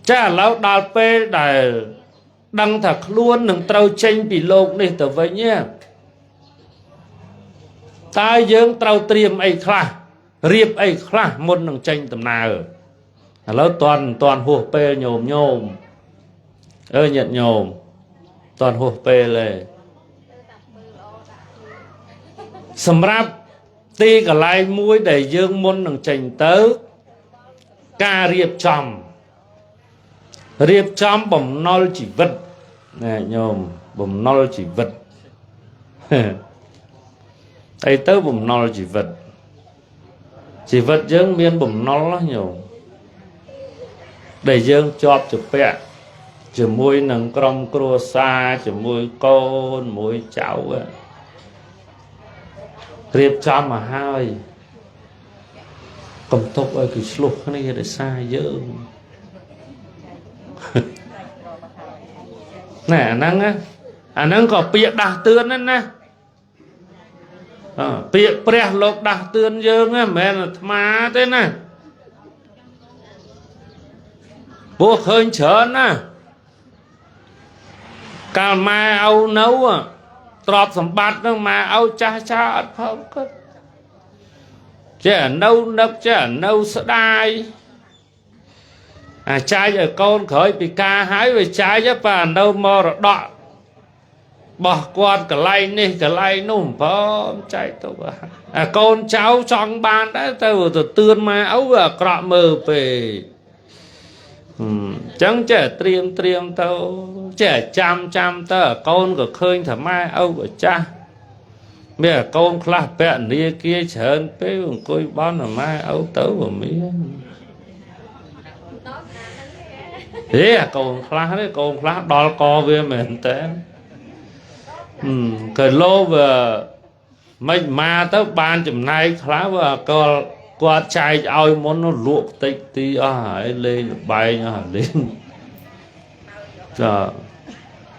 chả lâu đào pê đại đăng thật luôn đừng trâu chênh bị lột này tờ vậy nhé ta dưỡng trâu triềm ấy khá riêng ấy khá một đừng chênh tầm nào lâu toàn hùa pê nhôm nhận nhôm toàn hùa pê lệ xâm rạp tí cả lại mũi để dương môn đừng chênh tớ ca riêng chom bầm nol chỉ vật nè nhôm bầm nol chỉ vật đây tớ bầm nol chỉ vật dương miên bầm nol đó nhôm để dương chọp chụp bẹ chụp môi nâng crom cua xa chụp môi con môi cháu riêng chom mà hai cầm tóc ơi cứ sluk này để xa dương nè năng có bịa đà tươn đó nè bịa bè lộc đà tươn dương á mẹ là má thế nè buộc hơi chớn nè cao mai âu nấu trọt sầm bát nó mà âu cha ớt không có chả nâu nấc chả nâu sợ đai trai ở con khởi bị ca hái về trai chứ và đâu mò rồi đọ bỏ quạt cả lay nùm phó trai tôi con cháu trong ban đã tôi tươn mà ấu cọ mờ về chẳng trẻ triêm tao trẻ chăm tao con của khơi thả mai ấu của cha bây con khá bẹn đi kia chởn bế côi bón ở mai ấu tớ của miếng thế à con khá đo co về mình thế cái lô về mình mà tới ban chùm nay khá và có qua chai ao muốn nó luộc tích tí lên bay nó lên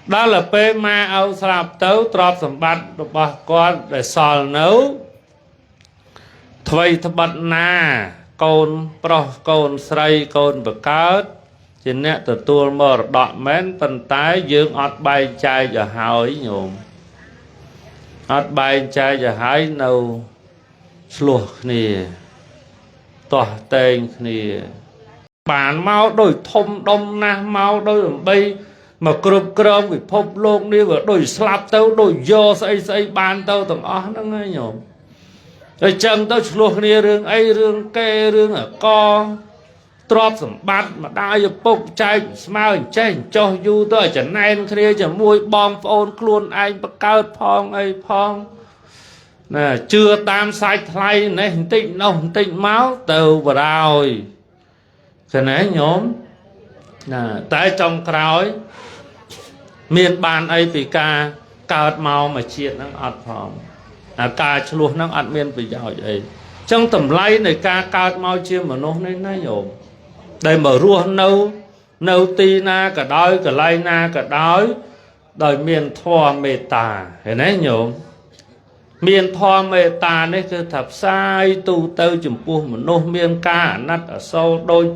đó là bê ma ao sạp tấu trọp sầm bát bà con để sò nấu thuây thập bát na con pro con sray con bậc cao chỉ nè từ tua mờ đọt mến phần tái dương ọt bay chai và hỏi nhộm ọt bay chai và hái nâu sluộc nè tỏa tên nè bản mau đổi thông đông na mau đổi bay mà cơm bị phốp luôn đi và đổi slap tao đổi vô xây bàn tao tầm nó ngay nhộm rồi chân tao sluộc nè rương ấy rương kê rương ở co trọp sầm bát mà đai cho bốc chai smile chai cho du tôi chẳng nay kia chẳng môi bom phôn luôn anh bắt cao phong ấy phong nè chưa tam sai thay này tịnh máu từ vào rồi cái này nhóm nè tại trong cõi miền bàn ấy bị ca cao màu mà chiết nó ọt phong ca luôn nó ọt miền bị giỏi vậy trong tầm lay này ca cao màu chia mà nó nên nhổm đây mở rùa nâu ti na cả đói cả lay na cả đói đời miền thoa mê tà thế này nhộm miền thoa mê tà này cứ thập sai tu tơ chùm pua mà nô miền ca nát ở sâu đôi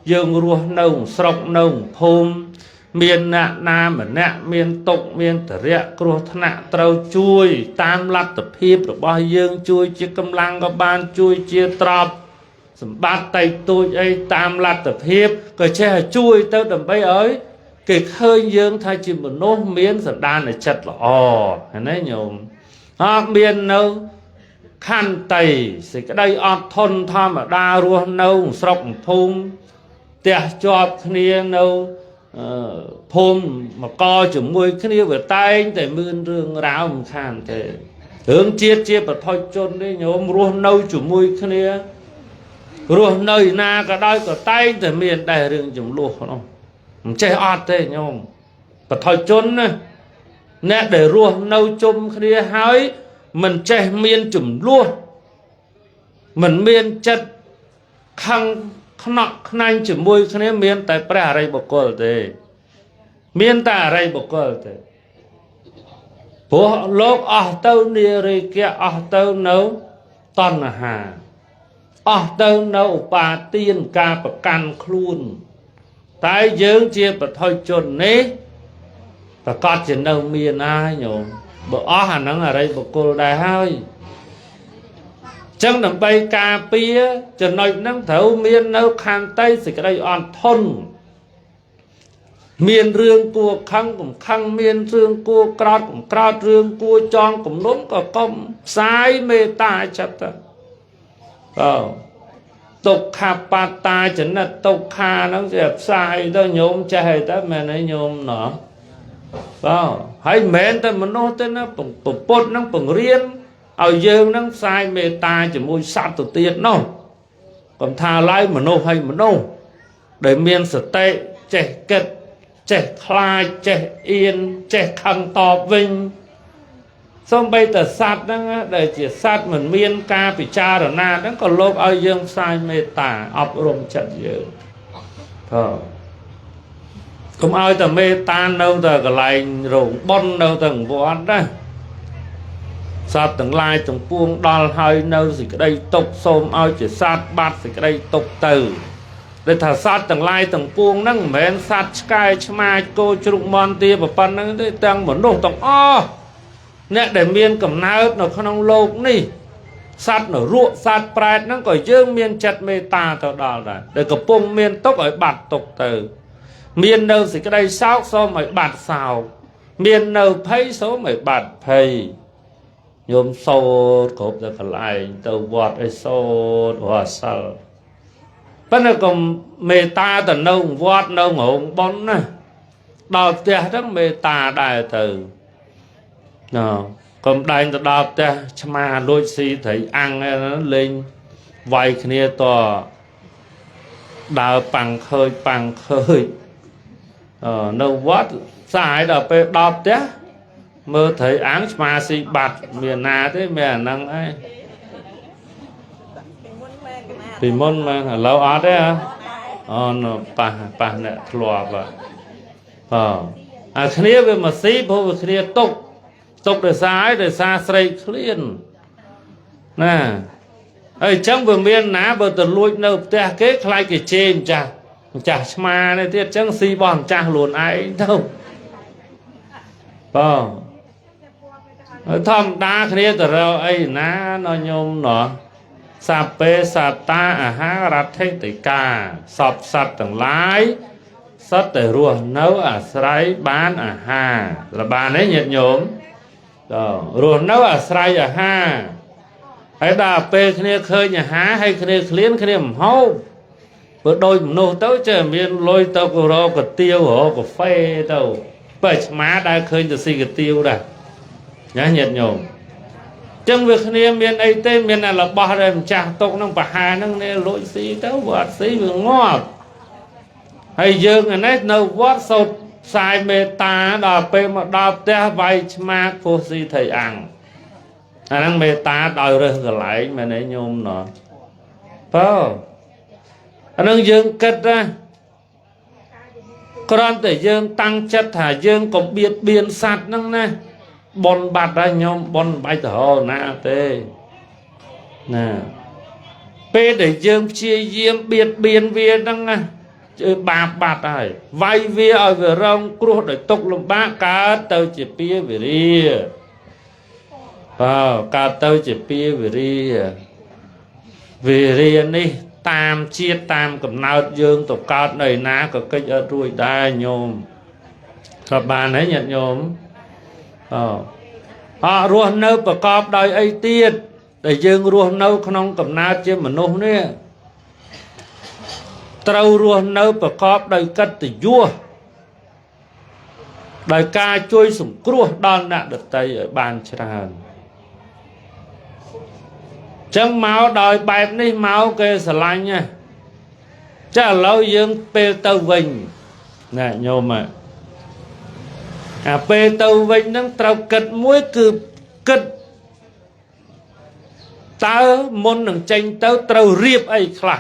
dương rùa nâu sọc nâu phôm miền nạ na mà nạ miền tục miền tờ rẹ rùa nạ trâu chui tam lát tập hiếp rồi bao dương chui chia cầm lăng có ban chui chia trọp bát tay tôi ấy tam lát tập hiếp cái che chui tao đầm bay ấy cái hơi dương thay chỉ một nốt miếng rồi đan này chật là thế này nhổm miền nâu khăn tẩy thì cái đây ọt thôn tha mà đa rùa nâu sọc phum tè cho kia nâu phum mà co chủng môi kia vừa tay để mươn rương ráo một khăn thế hướng chia và thôi chôn đi nhổm rùa nâu chủng môi kia rồi nơi na cả đôi cả tay từ miền đại rừng chủng luộc không chơi ọt thế nhom và thôi chôn nè để rùa nâu chôm kia hái mình chơi miền chủng luộc mình miền chất khăng nọ khăn chủng môi kia miền tại pra ray bọc col thế miền ta ray bọc col thế bộ lốp tâu nia rồi kia tâu nấu toàn là hà tao nấu bà tiên ca bậc can khuôn តែយើងជាបថុជននេះប្រកាសជានៅមានហើយញោមបើអស់អាហ្នឹងអរិយបុគ្គលដែរហើយចឹងដើម្បីការពារចំណុចហ្នឹងត្រូវមាននៅខន្តីសេចក្តីអត់ធន់មានរឿងគួរខឹងកំខឹងមានរឿងគួរក្រោតកំក្រោតរឿងគួរចងគំនុំក៏កុំផ្សាយមេត្តាចិត្តទៅទុក្ខបត្តាចនិតទុក្ខាហ្នឹងជាផ្សាយទៅញោមចេះទៅមែនទេញោមណោះហើយមិនមែនតែមនុស្សទេណាពុទ្ធហ្នឹងបង្រៀនឲ្យយើងហ្នឹងផ្សាយមេត្តាជាមួយសត្វទៅទៀតនោះកុំថាឡើយមនុស្សហើយមនុស្សដែលមានសតិចេះគិតចេះខ្លាចចេះអៀនចេះខឹងតបវិញសូម្បីតែសត្វហ្នឹងដែលជាសត្វមិនមានការពិចារណាហ្នឹងក៏លោកឲ្យយើងផ្សាយមេត្តាអប់រំចិត្តយើងកុំឲ្យតែមេត្តានៅតែកន្លែងរោងបុណ្យនៅតែវត្តណាសត្វទាំងឡាយទាំងពួងដល់ហើយនៅសេចក្តីទុក្ខសូមឲ្យជាសត្វបាត់សេចក្តីទុក្ខទៅដែលថាសត្វទាំងឡាយទាំងពួងហ្នឹងមិនមែនសត្វឆ្កែឆ្មាគោជ្រូកមាន់ទាប៉ុណ្្នឹងទេទាំងមនុស្សទាំងអស់អ្នកដែលមានកំណើតនៅក្នុងលោកនេះសត្វនរកសត្វប្រែតហ្នឹងក៏យើងមានចិត្តមេត្តាទៅដល់ដែរដែលកំពុងមានទុក្ខឲ្យបាត់ទុក្ខទៅមាននៅសេចក្តីសោកសូមឲ្យបាត់សោកមាននៅភ័យសូមឲ្យបាត់ភ័យញោមសូត្រគ្រប់តែកន្លែងទៅវត្តឲ្យសូត្ររស់សិលប៉ុន្តែកុំមេត្តាទៅនៅវត្តនៅរោងបុណ្យណាដល់ផ្ទះហ្នឹងមេត្តាដែរទៅកុំដែងទៅដល់ផ្ទះឆ្មាលួចស៊ីត្រីអាំងលេងវាយគ្នាតដើរប៉ាំងខើចនៅវត្តសាយដល់ពេលដល់ផ្ទះមើលត្រីអាំងឆ្មាស៊ីបាត់មានណាទេមានអាហ្នឹងឯងពីមុនមកឥឡូវអត់ទេហ៎ប៉ះអ្នកធ្លាប់អាគ្នាវាមកស៊ីព្រោះវាគ្នាទុកដោយសារស្រីឃ្លានណាហើយអញ្ចឹងវាមានណាបើទៅលួចនៅផ្ទះគេខ្លាចគេជេរម្ចាស់ឆ្មានេះទៀតអញ្ចឹងស៊ីបោះម្ចាស់ខ្លួនឯងទៅធម្មតាគ្នាទៅរកអីណាណញោមណោះសាពេសតាអាហារថេតិកាសពសត្វទាំងឡាយសត្វតែរស់នៅអាស្រ័យបានអាហារល្បានទេញាតិញោមរស់នៅអាស្រ័យអាហារហើយដល់ពេលគ្នាឃើញអាហារហើយគ្នាឃ្លានគ្នាមិនហូបព្រោះដូចមនុស្សទៅចេះមានលុយទៅរកកាទៀវរកកាហ្វេទៅបើឆ្មាដែលឃើញទៅស៊ីកាទៀវដែរណាញាតិញោមចឹងវាគ្នាមានអីទេមានតែរបស់ដែលម្ចាស់ទុកនឹងប្រហែលហ្នឹងនេះលួចស៊ីទៅវាអត់ស៊ីវាងាប់ហើយយើងនេះនៅវត្តសូត្រផ្សាយមេត្តាដល់ពេលមកដល់ផ្ទះវាយឆ្មាពោះស៊ីត្រីអាំងអាហ្នឹងមេត្តាដោយរើសកន្លែងមែនទេញោមណោះអាហ្នឹងយើងគិតណាគ្រាន់តែយើងតាំងចិត្តថាយើងកុំបៀតបៀនសត្វហ្នឹងណាបនបាត់ហើយញោមបនបាច់ទៅរកណាទេណាពេលដែលយើងព្យាយាមបៀតបៀនវាហ្នឹងណាបាបបាត់ហើយវាយវាឲ្យវារងគ្រោះដោយទុក្ខលំបាកកើតទៅជាពាវិរិយកើតទៅជាពាវិរិយនេះតាមជាតិតាមកំណើតយើងទៅកើតនៅណាក៏កិច្ចអត់រួចដែរញោមក៏បានហើយញាតិញោមរស់នៅប្រកបដោយអីទៀតដែលយើងរស់នៅក្នុងកំណើតជាមនុស្សនេះត្រូវរស់នៅប្រកបដោយកិត្តិយសដោយការជួយសង្គ្រោះដល់អ្នកដទៃឲ្យបានច្រើនចឹងមកដោយបែបនេះមកគេស្រឡាញ់ណាចាឥឡូវយើងពេលទៅវិញណាញោមអាពេលទៅវិញហ្នឹងត្រូវគិតមួយគឺគិតតើមុននឹងចេញទៅត្រូវរៀបអីខ្លះ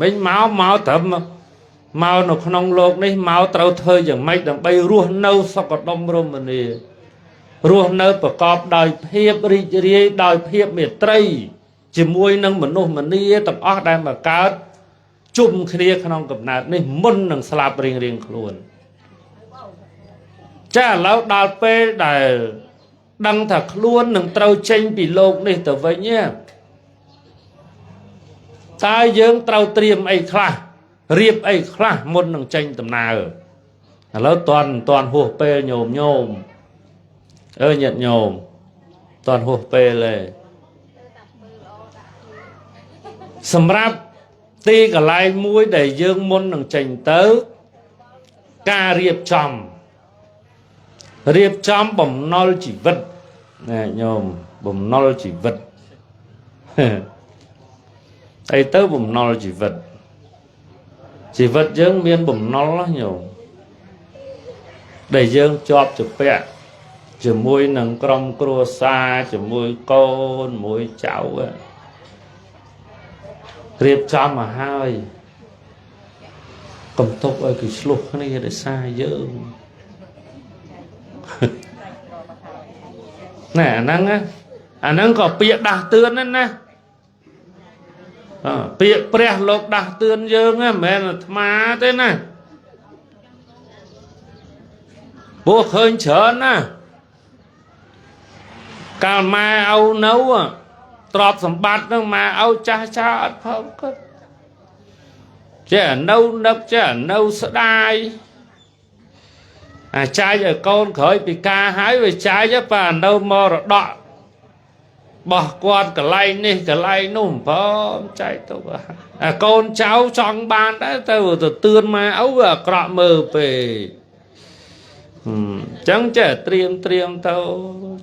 មិញមកត្រឹមមកនៅក្នុងโลกនេះមកត្រូវធ្វើយ៉ាងម៉េចដើម្បីរស់នៅសុខដុមរមនារស់នៅប្រកបដោយភាពរីករាយដោយភាពមេត្រីជាមួយនឹងមនុស្សម្នាទាំងអស់ដែលមកកើត ជុំគ្នាក្នុងកំណើតនេះមុននឹងស្លាប់រៀងខ្លួនចាឥឡូវដល់ពេលដែលដឹងថាខ្លួននឹងត្រូវចេញពីលោកនេះទៅវិញតើយើងត្រូវត្រៀមអីខ្លះរៀបអីខ្លះមុននឹងចេញដំណើរឥឡូវតន់ហួសពេលញោមញាតិញោមតន់ហួសពេលទេសម្រាប់ទីកន្លែងមួយដែលយើងមុននឹងចេញទៅការរៀបចំបំណុលជីវិតណាញោមបំណុលជីវិតអីទៅបំណុលជីវិតយើងមានបំណុលណាញោមដែលយើងជាប់ជាពាក់ជាមួយនឹងក្រុមគ្រួសារជាមួយកូនមួយចៅរៀបចំមកហើយកុំទុកឲ្យគេឆ្លោះគ្នាដោយសារយើងណែអាហ្នឹងក៏ពាក្យដាស់តឿនណាពាក្យព្រះលោកដាស់តឿនយើងមិនមែនអាត្មាទេណាព្រោះឃើញច្រើនណាកាលម៉ែឪនៅទ្រព្យសម្បត្តិហ្នឹងម៉ែឪចាស់អត់ផងគាត់ចេះនៅនឹកចេះនៅស្ដាយចាយឲ្យកូនក្រោយពីការហើយវាចាយប៉ានៅមរតកបោះគាត់កន្លែងនេះកន្លែងនោះបងចែកទៅកូនចៅចង់បានដែរទៅទឿនម៉ែឪវាអាក្រក់មើលពេកចឹងចេះត្រៀមទៅ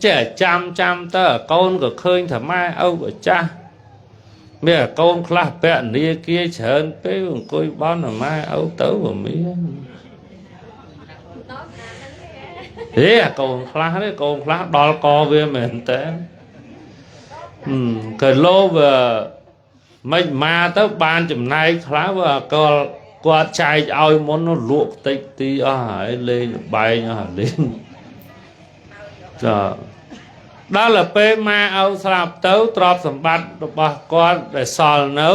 ចេះចាំទៅកូនក៏ឃើញថាម៉ែឪក៏ចាស់មានកូនខ្លះពណ៌នាគារច្រើនពេកអង្គុយបន់ម៉ែឪទៅក៏មានកូនខ្លះដល់កវាមែនតើក៏លោវាមិនមកទៅបានចំណាយខ្លះវាគាត់ចែកឲ្យមុនលក់តិចទីអស់ហើយលេងបែងអស់លេងចាដល់ពេលមកឲ្យស្លាប់ទៅទ្រព្យសម្បត្តិរបស់គាត់ដែលសល់នៅ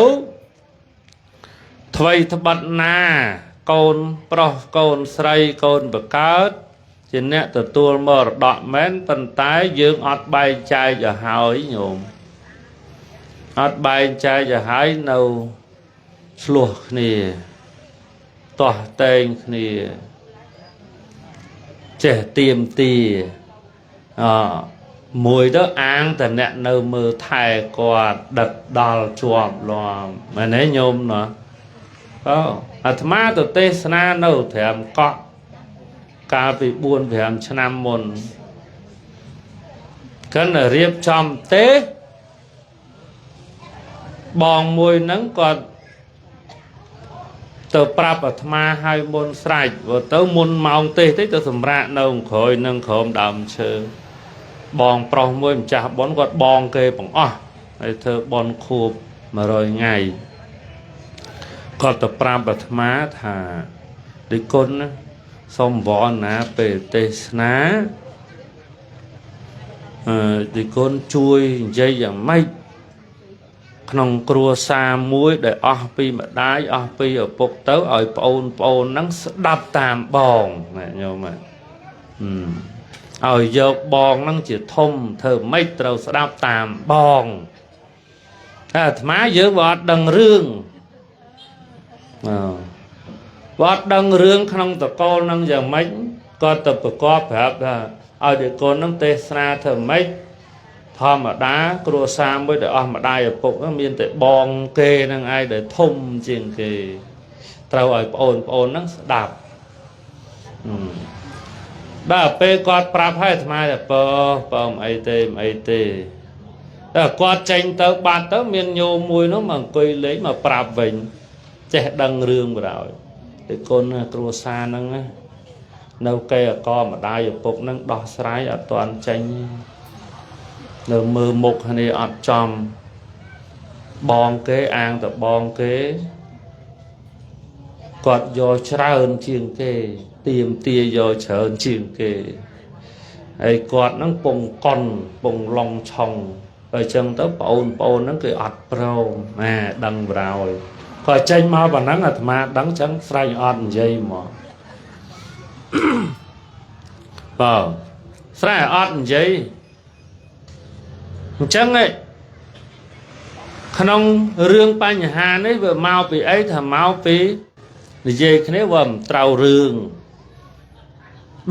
ថ្វីត្បិតណាកូនប្រុសកូនស្រីកូនបកើតជាអ្នកទទួលមរតកមែនប៉ុន្តែយើងអត់បែងចែកឲ្យហើយញោមអត់បែងចែកឲ្យហើយនៅឆ្លោះគ្នាតោះតែងគ្នាចេះទៀមទីមួយទៅអាងតែអ្នកនៅមើលថែគាត់ដឹកដល់ជាប់លាប់មែនទេញោមណាអាត្មាទៅទេសនានៅត្រាំកក់កាលពី 4-5 ឆ្នាំមុនកាន់តែរៀបចំទេបងមួយហ្នឹងគាត់ទៅប្រាប់អាត្មាឲ្យមុនស្រេចទៅមុនម៉ោងទេទៅសម្រាកនៅក្រោយនឹងក្រុមដើមឈើបងប្រុសមួយម្ចាស់ប៉ុនគាត់បងគេបង្អស់ហើយធ្វើប៉ុនខួប100ថ្ងៃគាត់ទៅប្រាប់អាត្មាថាដូចគុណសូមវណ្ណាពេលទេសនាដូចគុណជួយនិយាយយ៉ាងម៉េចក្នុងគ្រួសារមួយដែលអស់ពីម្ដាយអស់ពីឪពុកទៅឲ្យប្អូនហ្នឹងស្ដាប់តាមបងណាញោមឲ្យយកបងហ្នឹងជាធំធ្វើម៉េចត្រូវស្ដាប់តាមបងតែអាត្មាយើងវាអត់ដឹងរឿងវាអត់ដឹងរឿងក្នុងតកូលហ្នឹងយ៉ាងម៉េចគាត់ទៅប្រកបប្រាប់ថាឲ្យតែកូនហ្នឹងទេសនាធ្វើម៉េចធម្មតាគ្រួសារមួយដែលអស់ម្ដាយឪពុកមានតែបងគេហ្នឹងឯងដែលធំជាងគេត្រូវឲ្យប្អូនហ្នឹងស្ដាប់ដល់ពេលគាត់ប្រាប់ឲ្យអាត្មាថាបើមិនអីទេដល់គាត់ចេញទៅបាត់ទៅមានញោមមួយនោះមកអង្គុយលេងមកប្រាប់វិញចេះដឹងរឿងបណ្ដោយតែកូនគ្រួសារហ្នឹងនៅគេអកម្ដាយឪពុកហ្នឹងដោះស្រាយអត់ទាន់ចេញនៅមើលមុខគ្នាអត់ចំបងគេអាងតែបងគេគាត់យកច្រើនជាងគេទៀមទាយកច្រើនជាងគេហើយគាត់ហ្នឹងពងកុនពងឡុងឆុងបើអញ្ចឹងទៅបងហ្នឹងគេអត់ព្រមដឹងប្រោយក ក៏ចេញមកប៉ុណ្ណឹងអាត្មាដឹងចឹងស្រែកអត់និយាយមកបាទស្រែកអត់និយាយអញ្ចឹងឯងក្នុងរឿងបញ្ហានេះវាមកពីអីថាមកពីនិយាយគ្នាវាមិនត្រូវរឿង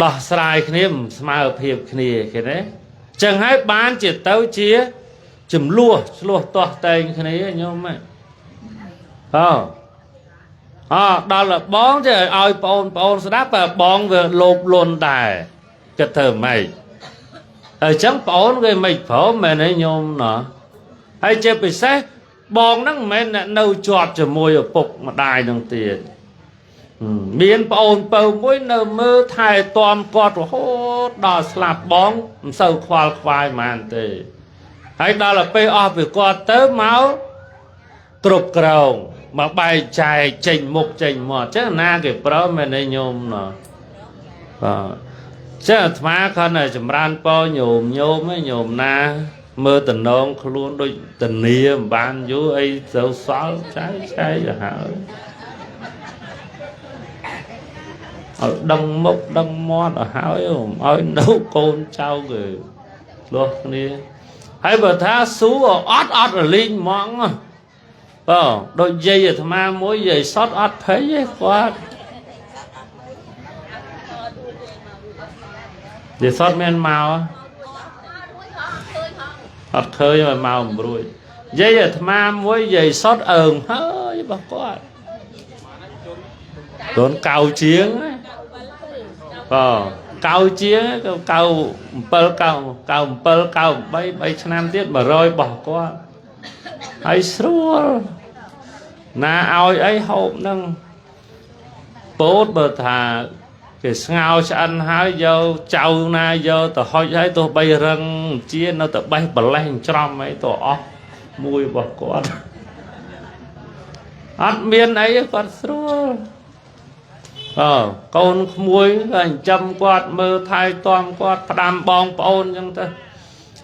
ដោះស្រាយគ្នាមិនស្មើភាពគ្នាឃើញទេចឹងហើយបានជាទៅជាចំនួនឆ្លោះទាស់តែងគ្នាញោមហ្នឹងដល់បងទៅឲ្យបងស្ដាប់តែបងវាលោភលន់ដែរគិតធ្វើម៉េចហើយចឹងបងគេមិនព្រមមែនទេញោមណោះហើយជាពិសេសបងហ្នឹងមិនមែននៅជាប់ជាមួយឪពុកម្ដាយនឹងទៀតមានប្អូនពៅមួយនៅមើលថែទាំគាត់រហូតដល់ស្លាប់បងមិនសូវខ្វល់ខ្វាយហ្មងទេហើយដល់ទៅពេលអស់ពីគាត់ទៅមកគ្រប់គ្រងមកបែកចែកចេញមុខចេញមាត់ចឹងណាគេព្រមមែនទេញោមណោះបាទចឹងអាត្មាគាត់តែចម្រើនពរញោមឯញោមណាមើលតំណងខ្លួនដូចតនីមិនបានយូរអីទៅសល់ចែកទៅហើយឲ្យដឹងមុខដឹងមាត់ឲ្យហើយឲ្យនៅកូនចៅគេលោះគ្នាហើយបើថាស៊ូអត់រលីងហ្មងដូចយាយអាត្មាមួយយាយសតអត់ភ័យទេគាត់យាយសតមានមកអត់ឃើញឲ្យមកមិនរួចយាយអាត្មាមួយយាយសតអើងហើយរបស់គាត់កូនកៅជាងកៅជាងកៅ7 93 3ឆ្នាំទៀត100របស់គាត់ហើយស្រួលណាឲ្យអីហូបនឹងពោតបើថាគេស្ងោឆ្អិនហើយយកចៅណាយកទៅហុចហើយទោះបីរឹងជានៅតែបេះបលេះច្រំអីទៅអស់មួយរបស់គាត់អត់មានអីគាត់ស្រួលកូនក្មួយក៏ចិញ្ចឹមគាត់មើលថែទាំគាត់ផ្ដាំបងប្អូនអញ្ចឹងទៅ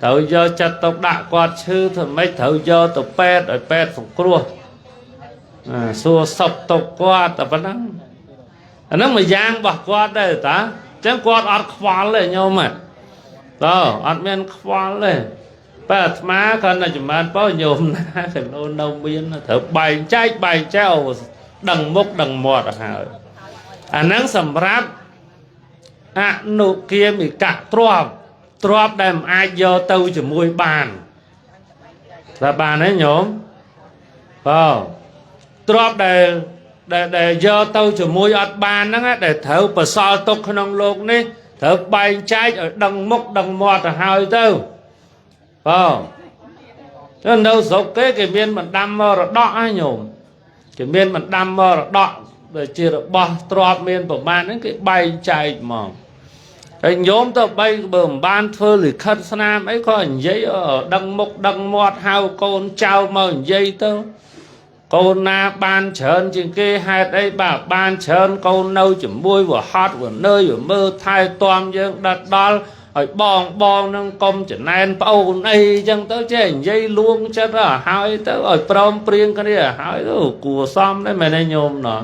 ត្រូវយកចិត្តទៅដាក់គាត់ឈឺធ្វើម៉េចត្រូវយកទៅពេទ្យឲ្យពេទ្យសង្គ្រោះសួរសពទៅគាត់តែប៉ុណ្ណឹងអាហ្នឹងមួយយ៉ាងរបស់គាត់ដែរតាអញ្ចឹងគាត់អត់ខ្វល់ទេញោមអត់មានខ្វល់ទេបើអាត្មាគាត់តែចម្រើនពោញោមណាកណូននៅមានត្រូវបែងចែកដឹងមុខដឹងមាត់ហើយអាហ្នឹងសម្រាប់អនុគាមិកៈទ្របដែលមិនអាចយកទៅជាមួយបានតែបានទេញោមទ្របដែលយកទៅជាមួយអត់បានហ្នឹងដែលត្រូវបន្សល់ទុកក្នុងโลกនេះត្រូវបែងចែកឲ្យដឹងមុខដឹងមាត់ទៅហើយទៅទៅនៅស្រុកគេមានបណ្ដាំមរតកហ្នឹងញោមគេមានបណ្ដាំមរតកដែលជារបស់ទ្របមានប្រមាណហ្នឹងគេបែងចែកហ្មងហើយញោមទៅបីបើមិនបានធ្វើលិខិតស្នាមអីក៏និយាយដឹងមុខដឹងមាត់ហៅកូនចៅមកនិយាយទៅកូនណាបានច្រើនជាងគេហេតុអីបាទបានច្រើនកូននៅជាមួយវហត់វនើយមើលថែទាំយើងដិតដល់ឲ្យបងនឹងកុំចំណែនប្អូនអីចឹងទៅចេះនិយាយលួងចិត្តហើយទៅឲ្យព្រមព្រៀងគ្នាហើយទៅគួរសមដែរមែនទេញោមណោះ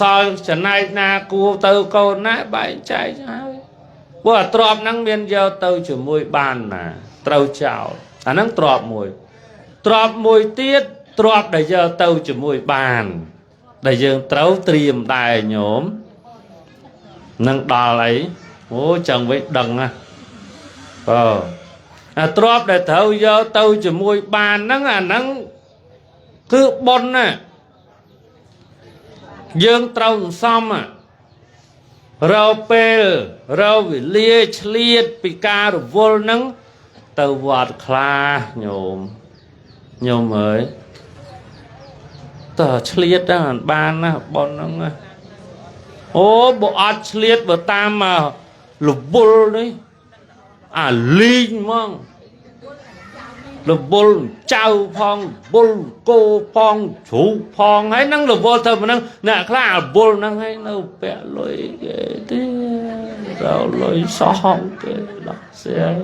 សល់ចំណែកណាគួរទៅកូនណាបែងចែកហើយព្រោះអាទ្របហ្នឹងមានយកទៅជាមួយបានណាត្រូវចោលអាហ្នឹងទ្របមួយទៀតទ្របដែលយកទៅជាមួយបានដែលយើងត្រូវត្រៀមដែរញោមនឹងដល់អីអូចឹងវិញដឹងណាអាទ្របដែលត្រូវយកទៅជាមួយបានហ្នឹងអាហ្នឹងគឺបុណ្យណាយើងត្រូវសំរកពេលរកវេលាឆ្លៀតពីការរវល់ហ្នឹងទៅវត្តខ្លះញោមអើយតើឆ្លៀតហ្នឹងបានណាប៉ុនហ្នឹងអូបើអត់ឆ្លៀតបើតាមរវល់នេះអាលីងហ្មងរវល់ចៅផងរវល់គោផងជ្រូកផងហើយនឹងរវល់ទៅហ្នឹងអ្នកខ្លះរវល់ហ្នឹងហើយនៅពាក់លុយគេទៀតរលុយសោះគេដោះស្រាយ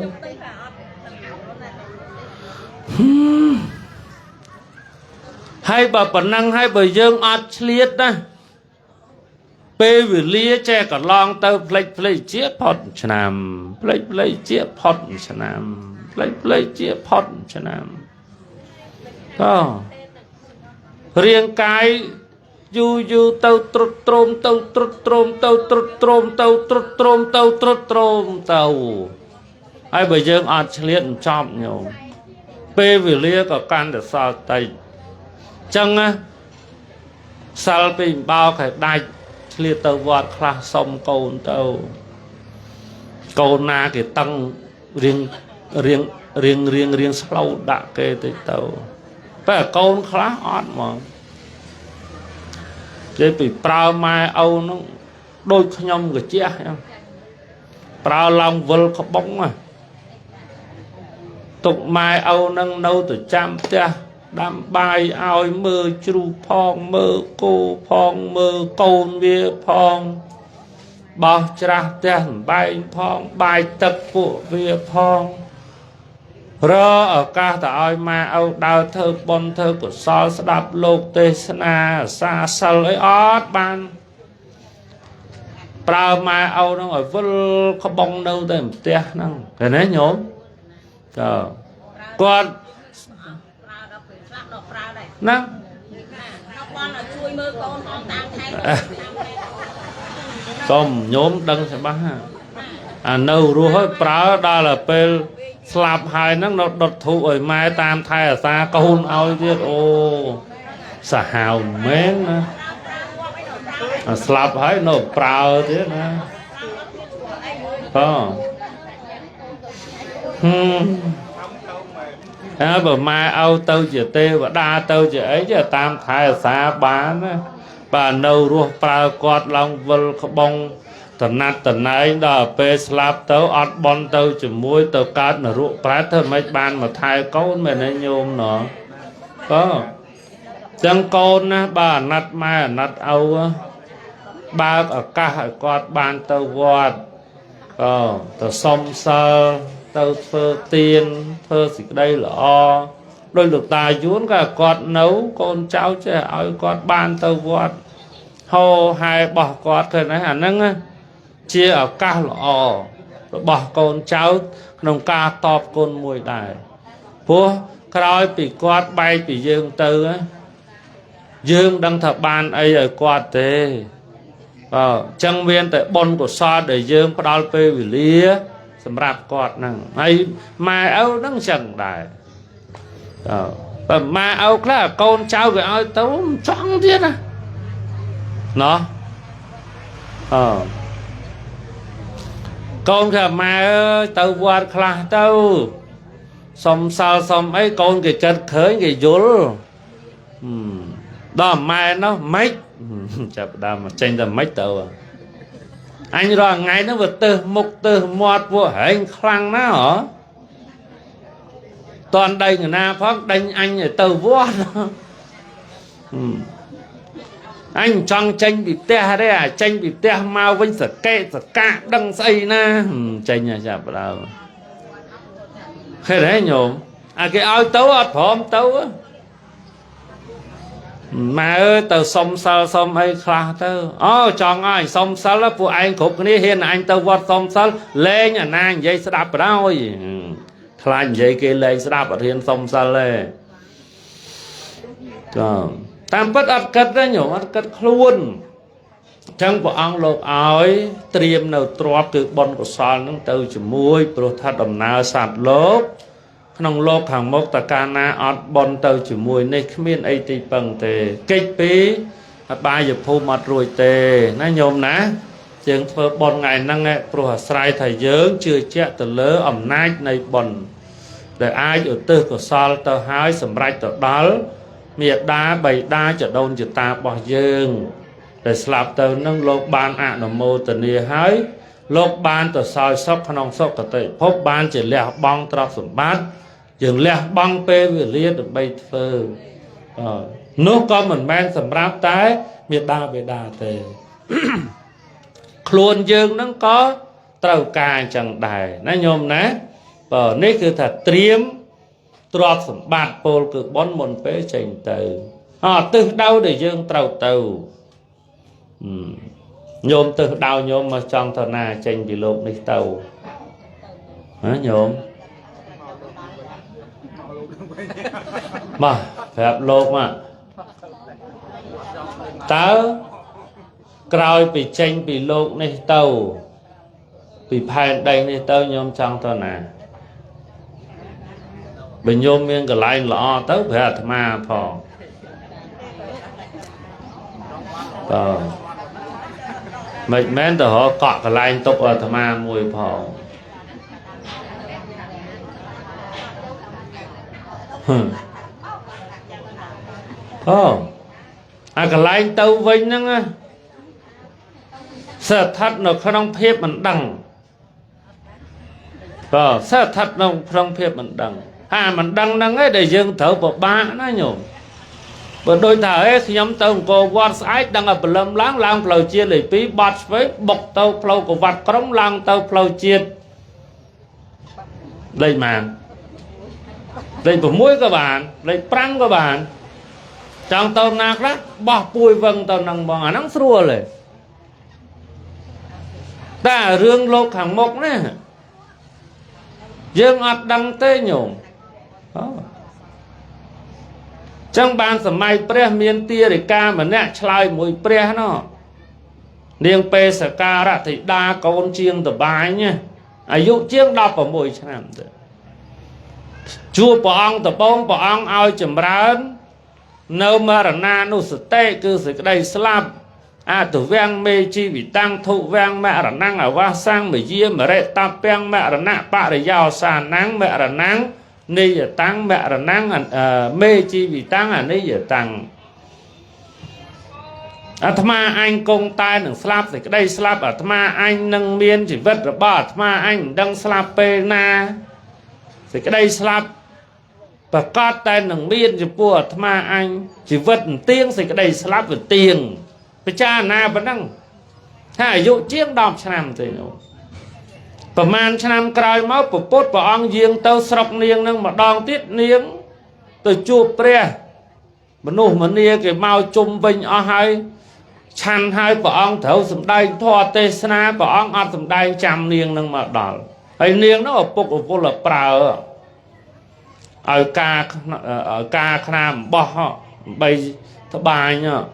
hay bà bản năng hay bà dương ọt liệt đó bê vì lia che cả long tao play chia pot chanam play chia pot chanam play chia pot chanam đó riêng cái du tao trút trôm tao ai bây giờ ọt liệt chom nhiều bê vì lia có can để sao tay chân á sao bình bao cái đai liệt tàu vọt khla xong câu na cái tăng riêng sâu đã kê tới tàu phải là câu khá ót mà để bị prao mai âu nó đôi nhom cái chia prao lòng vơ có bóng à tục mai âu nâng nâu từ trăm tia đam bài oi mơ chru phong mơ cô phong mơ côn bia phong bao tra tiền bài phong bài tập của bia phong rơ ở ca ta oi ma âu đào thơ bon thơ của sol đạp lục tê na xa sal ấy ót ban prao ma âu nó ở vân có bông đâu tới một tia năng cái này nhổm còn nè còn nhóm đăng sẽ bán nâu rùa hơi prá đa là pel slap hai nó đột thụ ở mai tam thai ở xa câu ao biết ô xả hào mến slap hai nó prá thế nè bà mai âu tâu chỉ tê và đa tâu chỉ ấy chứ tam thái xa bán bà nâu ruột pra quạt lòng vân bông tần ấy đó bê slap tâu ọt bon tâu chỉ muối tâu cát nở ruột pra thơ mấy bàn mà thai cấu mình ấy nhôm nó có chân côn bà nát mai nát âu ba ở cả quạt bàn tâu quạt tâu xong sơ tao phơ tiền phơ xịt đây là o đôi lực tài vốn cả quạt nấu con cháu chứ ơi quạt ban tao quạt hô hai bỏ quạt thôi này hả nâng chia ở cao là o bỏ con cháu nông ca tọp con mùi đài vua khói bị quạt bay bị dương tư á dương đang thập ban ấy ở quạt thế chân viên tại bon của so để dương có đau phê vì lía sầm rạp quạt năng hay mai âu đang chẳng đại và mai âu là con cháu người ơi tấu choáng thiết à nó con cả mai ơi tao quạt là tao xong sao xong ấy con cái chân khởi cái dối đó mai nó mấy chập đam mà tranh tầm mấy tàu à anh rồi ngày nó vượt từ mục từ một vụ anh khăn nó hả toàn đây người na phát đánh anh ở tàu vua anh trong tranh bị te đấy à tranh bị te mau với sợ kệ sợ cạ đằng xây na tranh nhà chạp đâu thế đấy nhổm cái áo tấu ở phóm tấu á mà ơi tao xong sao xong hay khá tao chọn ai xong sao là phụ anh khúc này hiện anh tao vọt xong sao lên nhà nàng dây sẽ đạp ra rồi khá dây kia lên sẽ đạp ở hiện xong sao lên tam bất ắt cất đó nhổ ắt cất luôn chẳng của ông lột áo tiêm nào trọp từ bọn của sao nó tao chỉ muối pro thật đầm nào sạt lốp nông lô hàng mốc ta ca na ọt bon tàu chỉ mùi này miên ấy tì bằng tề kích bí ba giờ phô mặt rồi tề nó nhôm ná tiếng phơ bon ngày năng ấy pro sài thầy dướng chưa chết từ lỡ ẩm nai này bon để ai ở tư của sao tàu hái sầm rạch tàu đá miệt đá bầy đá chở đôn chở ta bỏ dương để slap tàu nâng lô ban ạ nó mô tờ nia hái lô ban tàu soi sóc nông sóc tờ tệ phốp ban chỉ lẹ bong trọc sầm bát dừng lẹ băng pê về liệt được bay phơ nó có mình men sầm ráp tái miệt đa về đà tề luôn dương nó có tàu cài chẳng đài nó nhôm ná nấyคือthật triếm trọt sầm bát pol cực bón mồn phế chành từ tư đâu để dương trâu tàu nhôm tư đau nhôm mà trong thờ na tranh vì lộn đi tàu nhôm mà phép lộn mà tớ còi bị tranh bị lộn đi tàu bị phai đây đi tàu nhôm trong thờ na bình nhôm miếng cái lại lọ tớ phải mà phò mình mến từ họ cọ cái lại tục ở thầm mà mùi phò cái lại tâu vinh đó sợ thật nó không phép mình đằng sợ thật nó không phép mình đằng mình đằng ấy để dương thở bộ ba nó nhổm bởi đôi thở ấy khi nhóm tàu cô vọt sái đang ở bờ lâm láng lang phlau chia lấy phí bọt với bọc tàu phlau của vặt cống lang tàu phlau chia đây màn đây của mũi các bạn đây prang các bạn trong tàu nạc đó bỏ bùi vâng tàu nằng bò nắng xuaเลยta rương lô hàng mốc này dương ọt đăng tê nhổm trong ban sớm mai pre miên tia để ca mà nè chlai mùi pre nó niềng pe sờ ca ra thì đa con chiêng từ bài nhá dụ chiêng đọc ở mùi chạm chua bong từ bông bong ao chầm rán nâu mà na nô sờ tê cứ sờ cái đây slap từ vang mê chi bị tăng thụ vang mẹ là năng ở qua sang mày dìa mà rệ ta peng mẹ là nạ bạ để giàu sàn nắng mẹ là nắng ni giờ tăng mẹ là năng mê chi vì tăng ni giờ tăng tham anh công tai đừng slap thì cái đây slap ở tham anh nâng miên chỉ vất rồi bỏ tham anh đang slap pe na thì cái đây slap và có tay nâng miên chỉ bùa tham anh chỉ vất tiếng thì cái đây slap về tiềnไปจ้านาบันนั่งถ้าอายุเจียงดอกชนามตีนูประมาณชนามกลายมาปุ๊บปุ๊บปองเยียงเต้าสรกเนียงนั่งมาดองติดเนียงตัวจูบเปรี้ยบรรลุมันเนียงเกี่ยวมาจุ่มวิญเอาให้ชันให้ปองเถาสมได้ทอเตสนาปองอัดสมได้จำเนียงนั่งมาดองไอเนียงนั่งปุ๊บปุ๊บละเปล่าเอากาขนามบ่ใบสบายเนาะ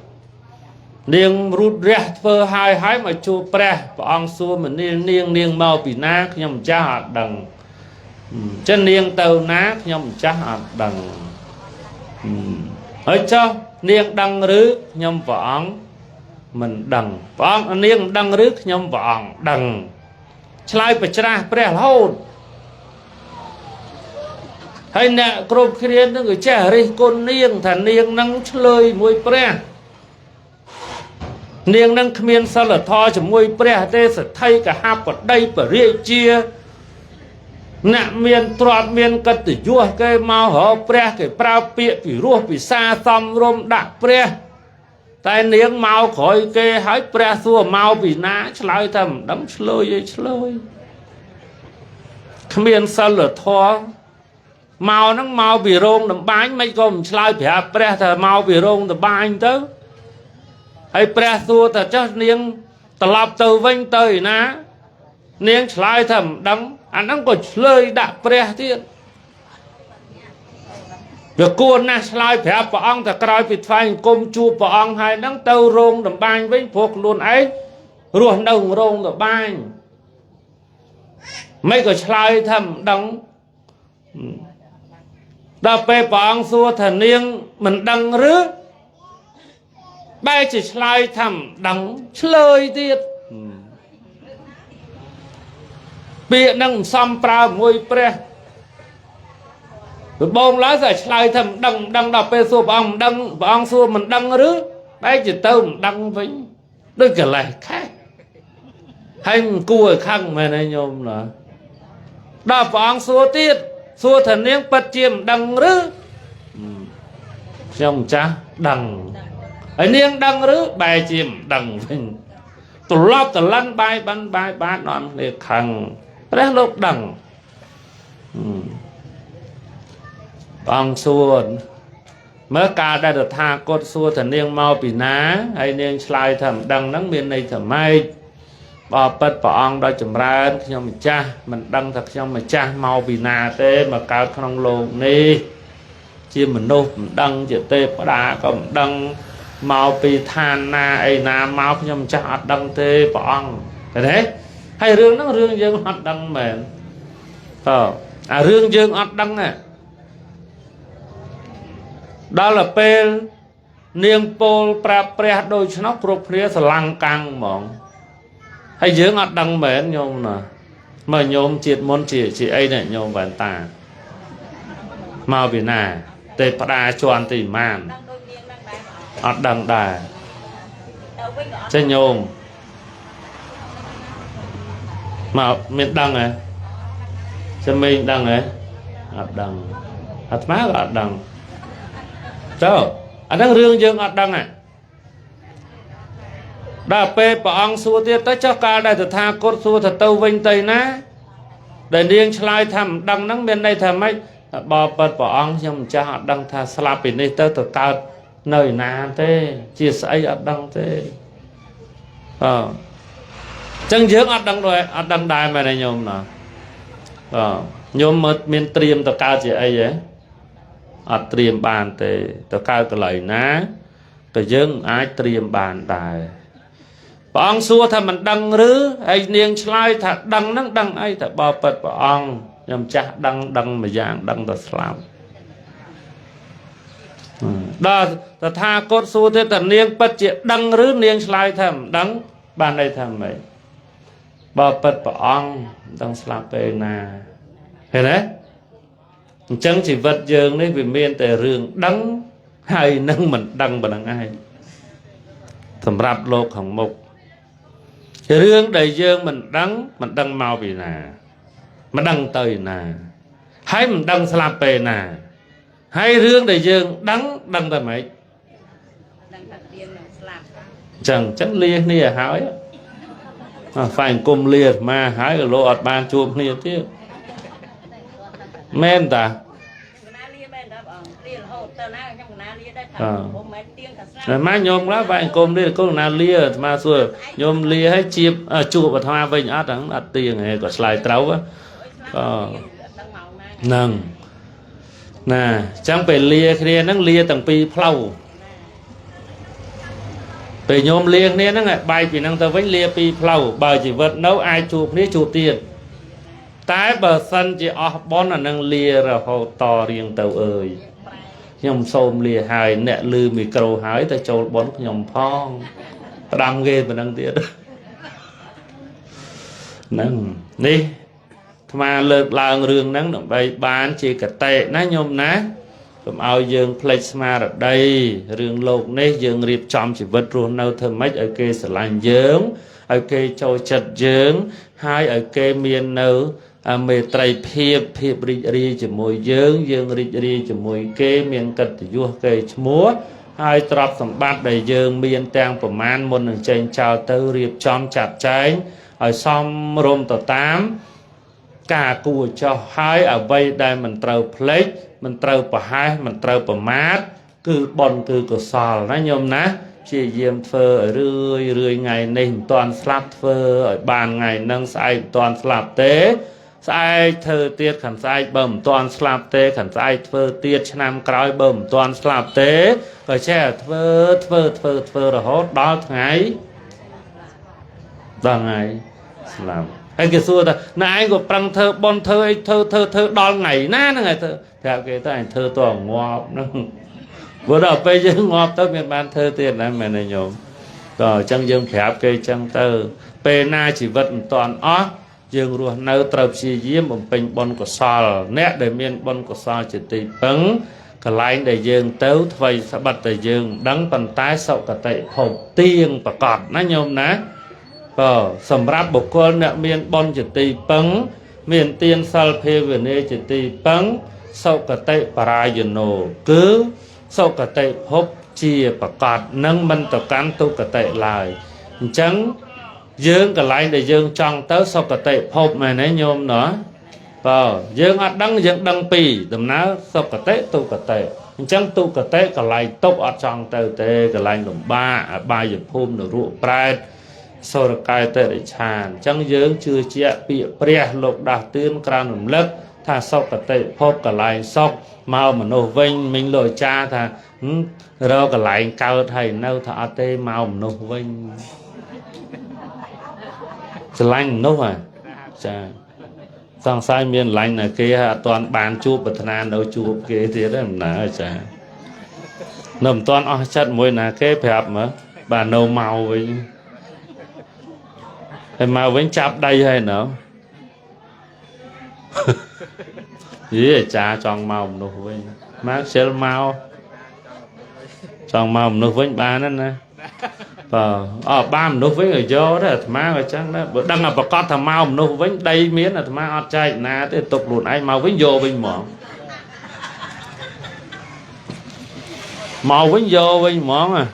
เนียงรูดเรียเฟอร์ไฮไฮมาจูเปรปองซัวเหมือนเนียงเมาปีนักยำจ้าดังจะเนียงเตานักยำจ้าดังเฮ้ยเจ้าเนียงดังหรือยำปองมันดังปองเนียงดังหรือยำปองดังชลายไปจ้าเปรเล่าให้เนี่ยกรมเรียนนึกว่าเจ้าริคนเนียงถ้าเนียงนั่งเฉลยมวยเปรเนียงนั่งเมียนสลัดทอจมวยเปรี้ยเตสไทยกับฮาปดได้ปะเรียเจียน่ะเมียนตรอดเมียนกัดยั่วเกยเมาหอเปรี้ยเกยปลาเปียปีรัวปีซาซอมรมดักเปรี้ยแต่เนียงเมาขอยเกยหายเปรี้ยซัวเมาปีน้าฉลายทำดำเฉลยเมียนสลัดทอเมานั่งเมาปีโรงดำบ้านไม่ก็ฉลายเปียเปรี้ยแต่เมาปีโรงดำบ้านเต้ไอ้แปรตัวแต่เจ้าเนียงตลับเตอวิ่งเตยนะเนียงชลายทำดังอันนั้นก็เลยดักแปรที่เดี๋ยวกูน่ะชลายแผลปองแต่กลายปิดไฟกลมจูปองให้นั่งเตอโรงดำบานวิ่งพวกล้วนไอ้รวนดังโรงดำบานไม่ก็ชลายทำดังดาไปปองสัวถ้าเนียงมันดังหรือใบจะชลายทำดังเฉลยทีเปียนั่งซ้ำปลามวยเปรี้ยบองล้าใส่ชลายทำดังดับไปสัวบองดังบองสัวมันดังหรือใบจะเติมดังไปด้วยกันอะไรแค่ให้กู้ข้างมาในโยมเหรอดาบองสัวตีดสัวถันเลี้ยงปัจเจียมดังหรือช่องจ้าดังไอ้เนียงดังหรือใบจิมดังวิ่งตุลอบตุลันใบบันใบนอนเรียกขังแล้วลูกดังบางส่วน mới cả đại được tha cốt xua thần niên mau bị ná hay niên slide thầm đăng nắng miền này thầm mai bỏ bật bỏ ong đôi chùm ra khi mình cha mình đăng thật trong mình cha mau bị ná tê mà cao không lồn đi chia mình nô mình đăng chữ tê có đá có mình đăng mau bị than na ấy na mau nhưng cha đăng tê bỏ ong thế hay rương nó rương dương hoạt đăng mền rương dương hoạt đăng này đó là pe niềng pol pra pre đôi nó pro pre sờ lăng căng mỏng hay dưỡng hoạt đăng mền nhôm nè mà nhôm triệt môn chị ấy này nhôm bản tà màu bị nà tê pra choan tỉ màn hoạt đăng đà chơi nhôm mà mình đăng này cho mình đăng này đăng má là đăng đâu anh đang rương dương đăng này đã pe bỏ ông xua tiết tới cho ca đại thật tha cốt xua thật tâu vinh tây ná để điên slide thầm đăng nắng bên đây thầm ấy bỏ bật bỏ ông nhưng cha họ đăng tha slap bên đây tới từ cao nơi nào thế chia sẻ đăng thế chân dưỡng đăng rồi đăng đài mà này nhôm nè nhôm mất miền triềm từ cao chỉ ấy vậy triềm bàn thì từ cao cái lời ná từ dưỡng ai triềm bàn đài bỏ ông xua thà mình đăng rứ hay niên slide thà đăng nắng đăng ấy thà bỏ bật bỏ ông nhôm cha đăng mà dạng đăng từ slap đó ta tha cốt xua thế ta niên bất chuyện đăng rứ niên slide thầm đăng bàn đây thầm vậy bỏ bật bỏ ông đăng slap bê nà thế đấy chẳng chỉ vật dương đấy vì miền tề rương đăng hay nâng mình đăng bằng đăng ai thầm rạp lô khổng mục rương đầy dương mình đăng mau vì nà mà đăng tơi nà hay mình đăng slap bê nà hay rương đầy dương đăng tờ mấy chẳng chẳng liên nia hỏi phải cùng liệt mà hái ở lô ọt bàn chuông liệt chứ men ta má nhôm lá vài cùng đi có nào lia mà xưa nhôm lia hay chip chụp và hoa vinh át đắng át tiền này có slide trâu á nâng nè chẳng phải lia kia nó lia tầng pi plau về nhôm liền nên nó lại bay vì năng tơ với lia pi plau bởi chỉ vật nấu ai chụp ní chụp tiền tái bờ sân chỉ bón là năng lia rồi hồ to riêng tàu ơi nhom xôm lia hài nẹ lư micro hái ta châu bón nhom phong đam ghê và năng tiền nâng đi mà lợt làng rương nắng động bay bán chỉ cả tệ ná nhôm ná cũng ao dương plasma ở đây rương lục này dương riệp trong chỉ vật luôn đâu thơm mấy ở kê sờ lành dưỡng ở kê trôi chật dưỡng hai ở kê miền nấu mê trai phiệp ri chỉ mùi dương ri chỉ mùi kê miền cật vua kê múa hai trọc sầm bát đầy dương miền tang của man môn đường trên chào tư riệp trong chặt cháy ở xong rôm tờ 8 cả cua cho hai ở vây đây mình trâu plate mình trâu bỏ hai mình trâu bỏ mát cứ bon cứ cửa sò nó nhôm ná chỉ diêm phơ ở rươi ngày này toàn slap phơ ở bàn ngày nâng sai toàn slap tế sai thơ tiết khẩn sai bầm toàn slap tế khẩn sai phơ tiết năm cõi bầm toàn slap tế rồi che phơ rồi hốt đó ngày slap hay cái xưa ta nãy anh của prang thơ bon thơ ấy thơ đo ngày ná ngày thơ theo cái ta thơ toàn ngọt nó vừa đầu bây giờ ngọt tới miền ban thơ tiền này mày này nhổm rồi chân dương phép cây chân tơ pe na chỉ vật toàn ó dương ruột nâu trập xì diêm một bình bon của sò nét để miền bon của sò chỉ tì bứng cái lái để dương tấu thay sẽ bật để dương đắng bàn tay sậu cả tệ hộp tiên và cọt nó nhôm ná sầm ráp bộc con nè miền bon chỉ tì bứng miền tiên sal phê về nơi chỉ tì bứng sậu cả tệ parayano cứ sau cả tệ hộp chia và cọt nâng minh tập cán tu cả tệ lại chẳng dương cả lại để dương trong tới sau cả tệ hộp này nấy nhôm nữa dương đăng dương đăng pì tầm ná sau cả tệ tu cả tệ chẳng tụ cả tế cả lại tốc ở trong tàu tế cả lại đồng ba giờ hôm được ruộng pride sau đó cài tế để tràn chẳng dưỡng chưa chia bị pre lục đạt tiên cran nằm lất thà sau cả tế phốp cả lại sóc mau mà nô vinh mình lội cha thà rồi cả lại cao thầy nâu thà tê mau mà nô vinh sẽ lanh nô à cha sang sai miền lành là kia toàn bàn chụp bật nan đâu chụp kia thế đấy là chả nằm toàn ở chặt môi là cái phẹp mà bà nâu màu với màu với chạp đây hay nào gì vậy cha tròn màu nâu với mát xel màu tròn màu nâu với ba nữa nè ba nô với người vô đó má rồi chắc đó đang là bà con thằng mau nô với đây miếng là má ọt chạy na tiếp tục luôn ai mau với vô với mỏ màu với vô với mỏ mà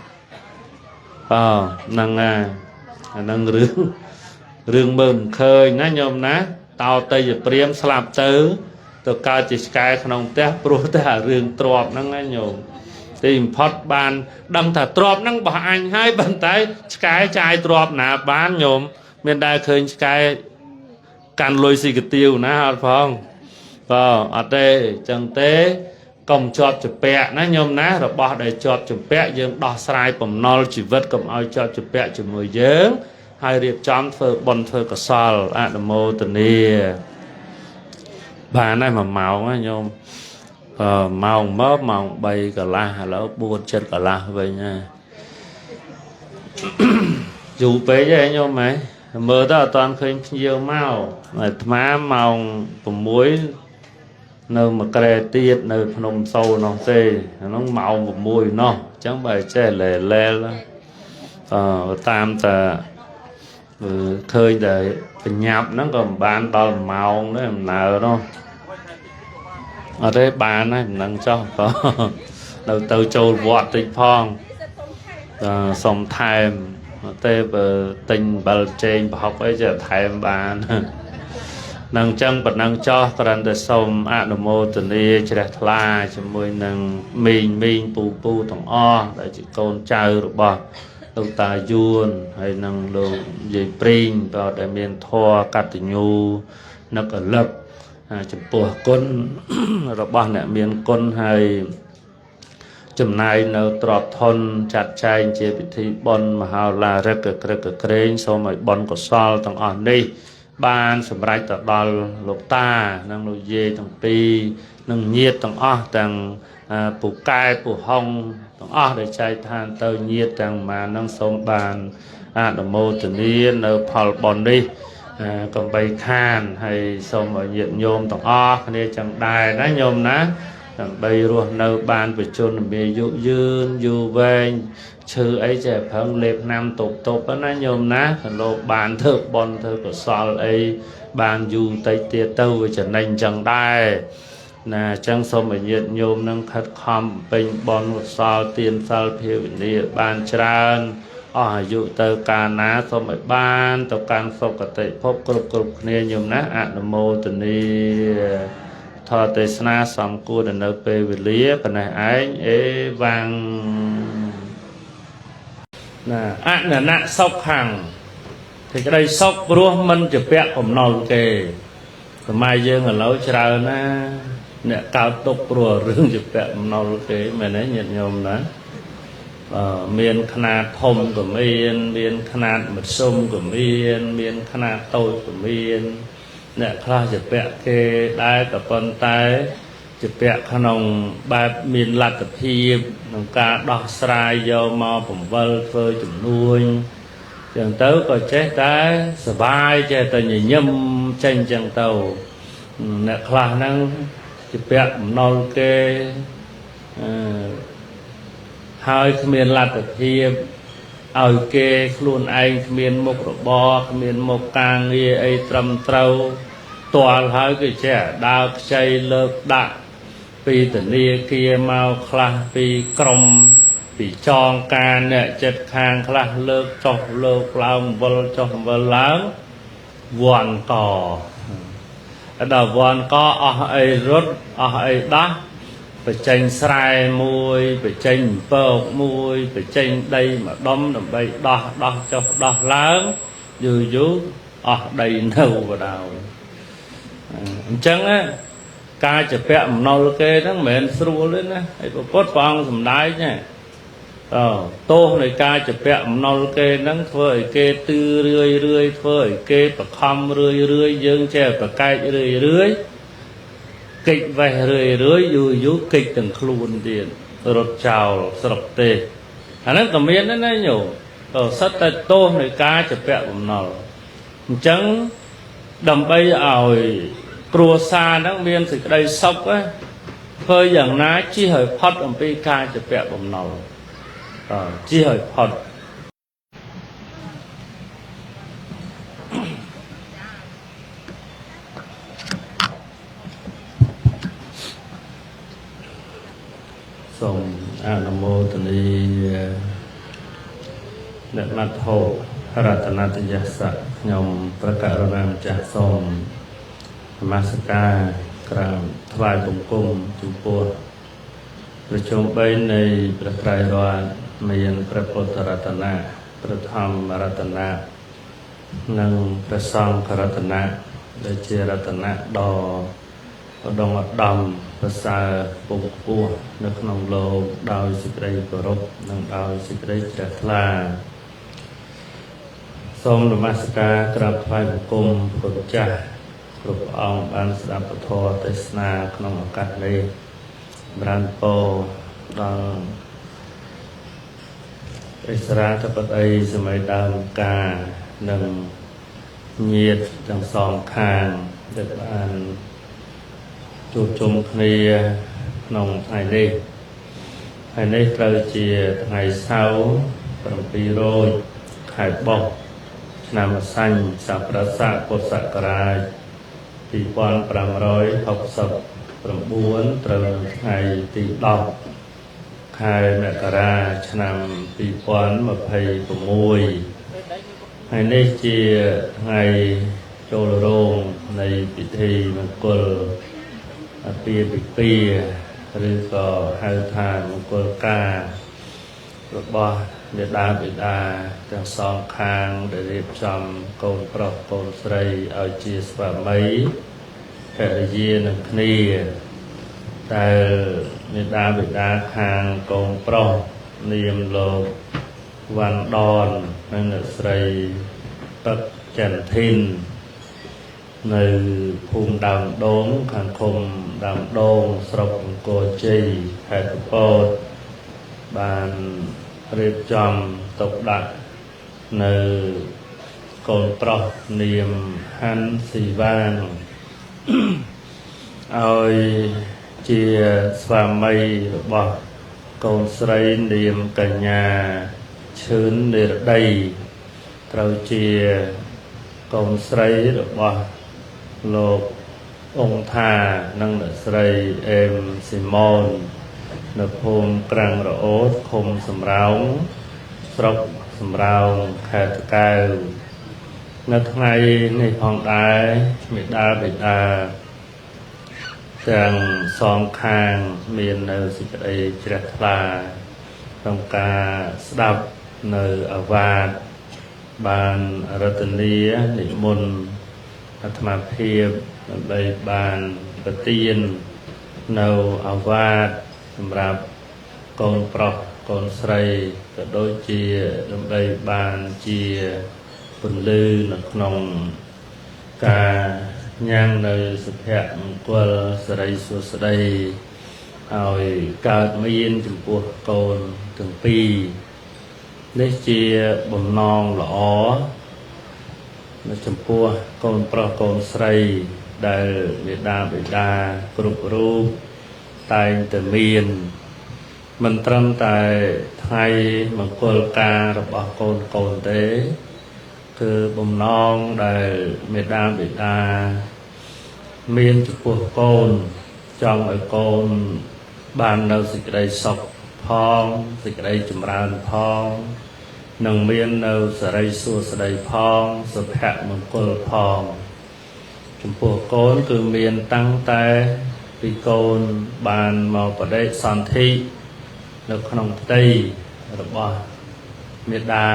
năng rương bơm khơi ná nhôm ná tao tây giờ priêm slap tứ tôi cao chỉ sky không té pro té rương trọp năng nhôm tìm phật bàn đăng thả trọp năng bỏ anh hai bàn tay cái chai trọp nà bán nhôm miền đại khơi cái can lôi xì cái tiêu ná hạt phong ở đây chẳng tế công chọp chụp bẹ ná nhôm ná rồi bỏ để chọp chụp bẹ dương đo sai bầm nol chỉ vật cầm ao chọp chụp bẹ chụp mười dướng hai điệp chấm phơ bồn phơ cả sal mô tần đi bà này mà màu á nhôm màu mớp màu bay cả la lỡ buôn chân cả la vậy nha dù bé vậy nhôm mày mơ đó toàn khơi nhiều màu má màu của muối nơi mà kè tiết nơi nông sâu nó tê nó màu một mùi nó chẳng bài che lè le tam ta khơi để nhập nó còn bán toàn màu đấy nào đâu ở đây bán này nâng cho có đầu tư trâu vọt tinh phong xong thèm tê bờ tinh bờ trên học ấy giờ thèm bán nâng chân và nâng cho còn để xong mô tình đi chỉ đặt la cho môi nâng mình pu thằng o để chỉ con chơi rồi bỏ đầu ta yuan hay nâng đồ dây prin vào để miền thoa cắt nhu nâng ở lập chụp bùa con rồi bao nè miền con hay chùm này nó trọt thôn chặt chay chế bị thi bon mà hào là rất kren so với bon của sol thằng on đi ban sầm rai tờ đòn lục ta năng lục dê thằng pi năng nhiệt thằng o thằng bù cai bù hong thằng o để chay than tơ nhiệt thằng mà năng sống bàn đồng mô tự nhiên ở phal bon đi còn bay khan hay xong ở nhiệt nhôm tầng o nên chẳng đài ná nhôm ná bay luôn nơi ban về chôn bề dụ dương dụ về chữ ấy trẻ phong lệp nam tục đó ná nhôm ná lô bàn thơ bon thơ của sol ấy bàn dù tây tiệt tâu về trở nên chẳng đài nè chẳng xong ở nhiệt nhôm nâng khát khom bình bon của sol tiền sol phiêu địa bàn tràn dụ tờ ca ná xong rồi ban tàu can xong cả tệ phốp cục nè nhôm ná mô tình đi thọ tệ sna xong cua đần nợ về lía phần này ấy ế vang nè nạ sóc hàng thì cái đây sóc rùa mình chụp bẹผมnol kề còn mai dương ở lối chờ na nè cao tốc rùa rương chụp bẹผมnol kề mà nấy nhiệt nhôm đó miền khăn thom của miền khăn mật sông của miền khăn tôi của miền nè khai chụp bẹ kê đai cả con tay chụp bẹ khăn ông ba miền lạt tập hiệp nông ca đo sài vô mòผมvơi phơi chụp nuôi chẳng tới có chết đá sờ bay chết tới nhảy nhâm tranh chẳng tàu nè khai năng chụp bẹ non kê hai miền lạt tập hiệp ở kê luôn anh miền một bò miền một càng nghe ấy trầm trâu toàn hai cái trẻ đào chay lợp đạn vì tình yêu kia mau khla vì còng vì tròn can nè chật khang khla lợp chọc lợp lòng vơ chọc vơ láng vòn cò ở đầu vòn co ở ấy rốt ở ấy đá បញ្ចេញស្រែមួយបញ្ចេញពកមួយបញ្ចេញដីមកដុំដើម្បីដោះចុះដោះឡើងយូរអស់ដីនៅបដ អញ្ចឹងការជាពាក់អំណុលគេហ្នឹងមិនមែនស្រួលទេណាហើយពុទ្ធព្រះអង្គសម្ដែងណាទោសនៃការជាពាក់អំណុលគេហ្នឹងធ្វើឲ្យគេទឺរឿយធ្វើឲ្យគេបខំរឿយយើងចេះប្រកែករឿយកិច្ចវេះរឿយយូរកិច្ចទាំងខ្លួនទៀតរត់ចោលស្រុកទេអាហ្នឹងក៏មានដែរណាញោមក៏សិតតែទោសនៃការជាពាក់អំណុលអញ្ចឹងដើម្បីឲ្យគ្រួសារហ្នឹងមានសេចក្តីសុខធ្វើយ៉ាងណាជិះឲ្យផុតអំពីការជាពាក់បំណុលជិះឲ្យផុតសូមអនុមោទនីអ្នកមត្ថោរតនតយស័កខ្ញុំប្រកាសរណាម្ចាស់សូមនមស្ការក្រាបថ្វាយបង្គំចំពោះព្រះជន្ម3នៃព្រះត្រៃរតន៍មានព្រះពុទ្ធរតនៈព្រះធម្មរតនៈនិងព្រះសង្ឃរតនៈដែលជារតនៈដ៏ឧត្តមឧត្តមប្រសើរពងខ្ពស់នៅក្នុងលោកដោយសេចក្តីគោរពនិងដោយសេចក្តីជ្រះថ្លាសូមនមស្ការក្រាបថ្វាយបង្គំព្រះពុទ្ធចាស់គ្រប់អង្គបានស្ដាប់ពធទេសនាក្នុងឱកាសនេះបរានពរដល់ឥស្រាធិបតីសម័យដើមការនិងញាតិទាំងសងខាងដែលបានជួបជុំគ្នាក្នុងថ្ងៃនេះត្រូវជាថ្ងៃសៅរ៍7រោចខែបុស្សឆ្នាំអសញ្ញសប្បុរស័កពុទ្ធសករាជ2569ត្រូវនៅថ្ងៃទី10ខែមករាឆ្នាំ2026ហើយនេះជាថ្ងៃចូលរោងនៃពិធីមង្គលអាពាហ៍ពិពាហ៍ឬក៏ហៅថាមង្គលការរបស់មេដាបិតាទាំងសងខាងដែលរៀបចំកូនប្រុសកូនស្រីឲ្យជាស្វាមីភរិយានឹងគ្នាដែលមេដាបិតាខាងកូនប្រុសនាមលោកវ៉ាន់ដននិងអ្នកស្រីទឹកចន្ទធីននៅភូមិដើមដូងខាងឃុំដើមដូងស្រុកអង្គរជ័យខេត្តកំពតបានរៀបចំទុកដាក់នៅកូនប្រុសនាមហាន់ស៊ីវ៉ានឲ្យជាស្វាមីរបស់កូនស្រីនាមកញ្ញាឈឿននិរដីត្រូវជាកូនស្រីរបស់លោកអង្គថានិងអ្នកស្រីអេមស៊ីម៉ូននៅភូមិក្រាំងរអូតឃុំសំរោងស្រុកសំរោងខេត្តតាកែវនៅថ្ងៃនេះផងដែរមេដាបិតាទាំងសងខាងមាននៅសេចក្តីជ្រះថ្លាក្នុងការស្ដាប់នៅអាវាទបានរតនីនិមន្តអាត្មាភាពដើម្បីបានប្រទាននៅអាវាទសម្រាប់កូនប្រុសកូនស្រីក៏ដូចជាដើម្បីបានជាពន្លឺនៅក្នុងការញ៉ាំងនៅសុភមង្គលសិរីសួស្តីឲ្យកើតមានចំពោះកូនទាំងពីរនេះជាបំណងល្អនៅចំពោះកូនប្រុសកូនស្រីដែលមេដាបិតាគ្រប់រូបតែងតែមានមិនត្រឹមតែថ្ងៃមង្គលការរបស់កូនទេគឺបំណងដែលមេដាបិតាមានចំពោះកូនចង់ឲ្យកូនបាននៅសេចក្តីសុខផងសេចក្តីចម្រើនផងនឹងមាននៅសិរីសួស្តីផងសុភមង្គលផងចំពោះកូនគឺមានតាំងតែ ពីកូនបានមកបដិសន្ធិនៅក្នុងផ្ទៃរបស់មេដា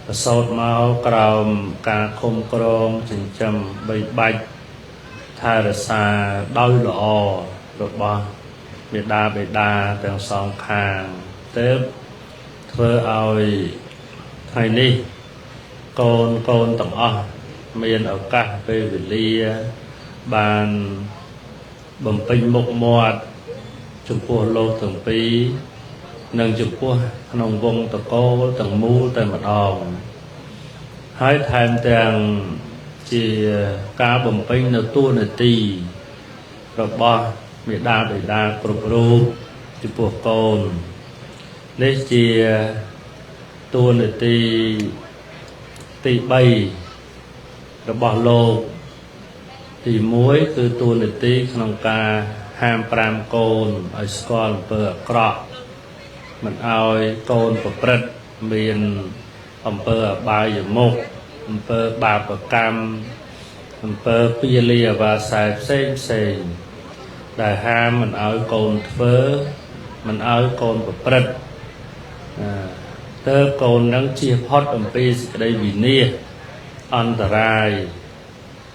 ប្រសូតមកក្រោមការឃុំក្រងចិញ្ចឹមបីបាច់ថែរក្សាដោយល្អរបស់មេដាបេដាទាំងសងខាងទើបធ្វើឲ្យថ្ងៃនេះកូនទាំងអស់មានឱកាសពេលវេលាបានបំពេញមុខមាត់ចំពោះលោកទាំងពីរនិងចំពោះក្នុងវងតកូលទាំងមូលតែម្ដងហើយថែមទាំងជាការបំពេញនៅតួនាទីរបស់មេដាបេដាគ្រប់រូបចំពោះកូននេះជាតួនាទីទី3របស់លោកទី1គឺតួនាទីក្នុងការហាម5កូនឲ្យស្គាល់អំពើអាក្រក់មិនឲ្យកូនប្រព្រឹត្តមានអំពើអបាយមុខអំពើបាបកម្មអំពើពាលាអាវាសែផ្សេងដែលហាមមិនឲ្យកូនធ្វើមិនឲ្យកូនប្រព្រឹត្តទើបកូននឹងជៀសផុតអំពីសេចក្តីវិនាសអន្តរាយ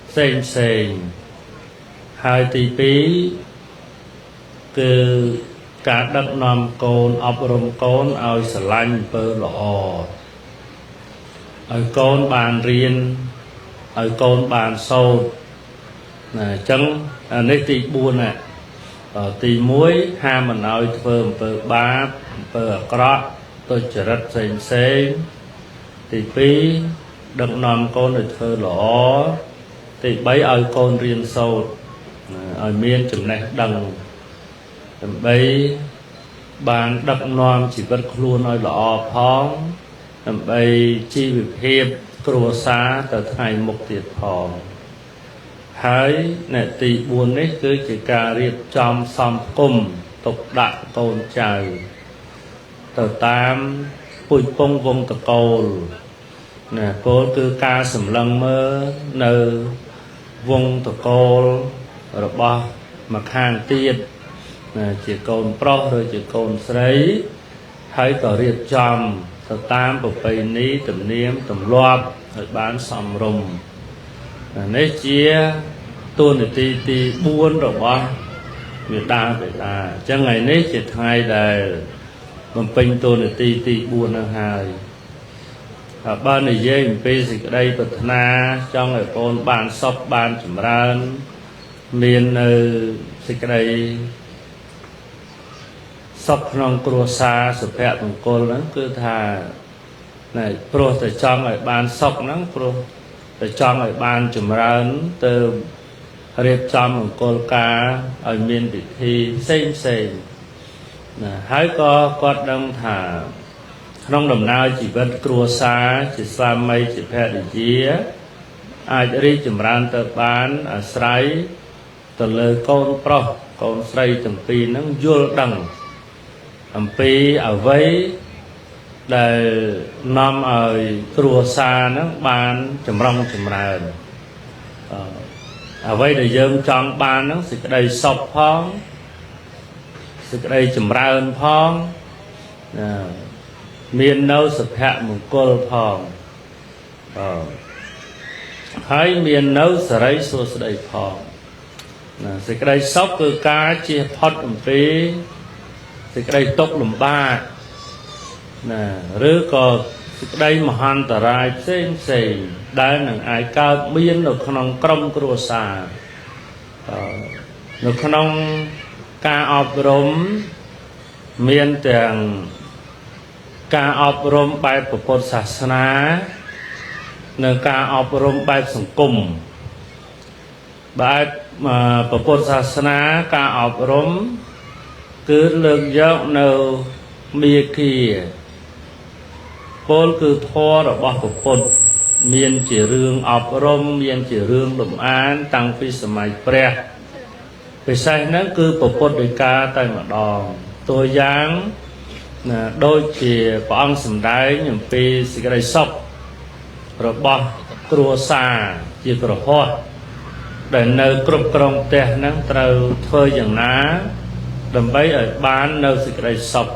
ផ្សេងហើយទី2គឺការដឹកនាំកូនអប់រំកូនឲ្យស្រឡាញ់អំពើល្អឲ្យកូនបានរៀនឲ្យកូនបានសូត្រអញ្ចឹងនេះទី4ណាទី1ហាមមិនឲ្យធ្វើអំពើបាបអំពើអាក្រក់ទុច្ចរិតផ្សេងទី2ដឹកនាំកូនឲ្យធ្វើល្អទី3ឲ្យកូនរៀនសូត្រឲ្យមានចំណេះដឹងដើម្បីបានដឹកនាំជីវិតខ្លួនឲ្យល្អផងដើម្បីជីវភាពគ្រួសារទៅថ្ងៃមុខទៀតផងហើយអ្នកទី4នេះគឺជាការរៀបចំសំគុំទុកដាក់កូនចៅទៅតាមពុយពងវងតកូលណាពោលគឺការសម្លឹងមើលនៅវងតកូលរបស់ម្ខាងទៀតជាកូនប្រុសឬជាកូនស្រីហើយក៏រៀបចំទៅតាមប្រពៃណីទំនៀមទម្លាប់ឲ្យបានសមរម្យនេះជាតួនាទីទី4របស់មេដាបេដាអញ្ចឹងថ្ងៃនេះជាថ្ងៃដែលបំពេញតួនាទីទី4នឹងហើយបើនិយាយអំពីសេចក្តីប្រាថ្នាចង់ឲ្យបងបានសុខបានចម្រើនមាននៅសេចក្តីសុខក្នុងគ្រួសារសុភមង្គលហ្នឹងគឺថាណែព្រោះតែចង់ឲ្យបានសុខហ្នឹងព្រោះតែចង់ឲ្យបានចម្រើនទៅរៀបចំមង្គលការឲ្យមានពិធីផ្សេងណាហើយក៏គាត់ដឹងថាក្នុងដំណើរជីវិតគ្រួសារជាស្វាមីជាភរិយាអាចរីកចម្រើនទៅបានអាស្រ័យទៅលើកូនប្រុសកូនស្រីទាំងពីរហ្នឹងយល់ដឹងអំពីអ្វីដែលនាំឲ្យគ្រួសារហ្នឹងបានចម្រុងចម្រើនអ្វីដែលយើងចង់បានហ្នឹងសេចក្តីសុខផងសេចក្តីចម្រើនផងមាននៅសុភមង្គលផងហើយមាននៅសេរីសួស្តីផងសេចក្តីសុខគឺការជៀសផុតអំពីសេចក្តីទុក្ខលំបាកណាឬក៏សេចក្តីមហន្តរាយផ្សេងដែលនឹងអាចកើតមាននៅក្នុងក្រុមគ្រួសារនៅក្នុងការអប់រំមានទាំងការអប់រំបែបពុទ្ធសាសនានិងការអប់រំបែបសង្គមបែបពុទ្ធសាសនាការអប់រំគឺលើកយកនៅមាគ៌ាពោលគឺធម៌របស់ពុទ្ធមានជារឿងអប់រំមានជារឿងលំអានតាំងពីសម័យព្រះពិសេសហ្នឹងគឺពុទ្ធដីកាតែម្ដងតួយ៉ាងដូចជាព្រះអង្គសម្ដែងអំពីសេចក្តីសុខរបស់គ្រួសារជាក្រហម ដែលនៅគ្រប់គ្រងផ្ទះហ្នឹងត្រូវធ្វើយ៉ាងណាដើម្បីឲ្យបាននៅសេចក្តីសុខ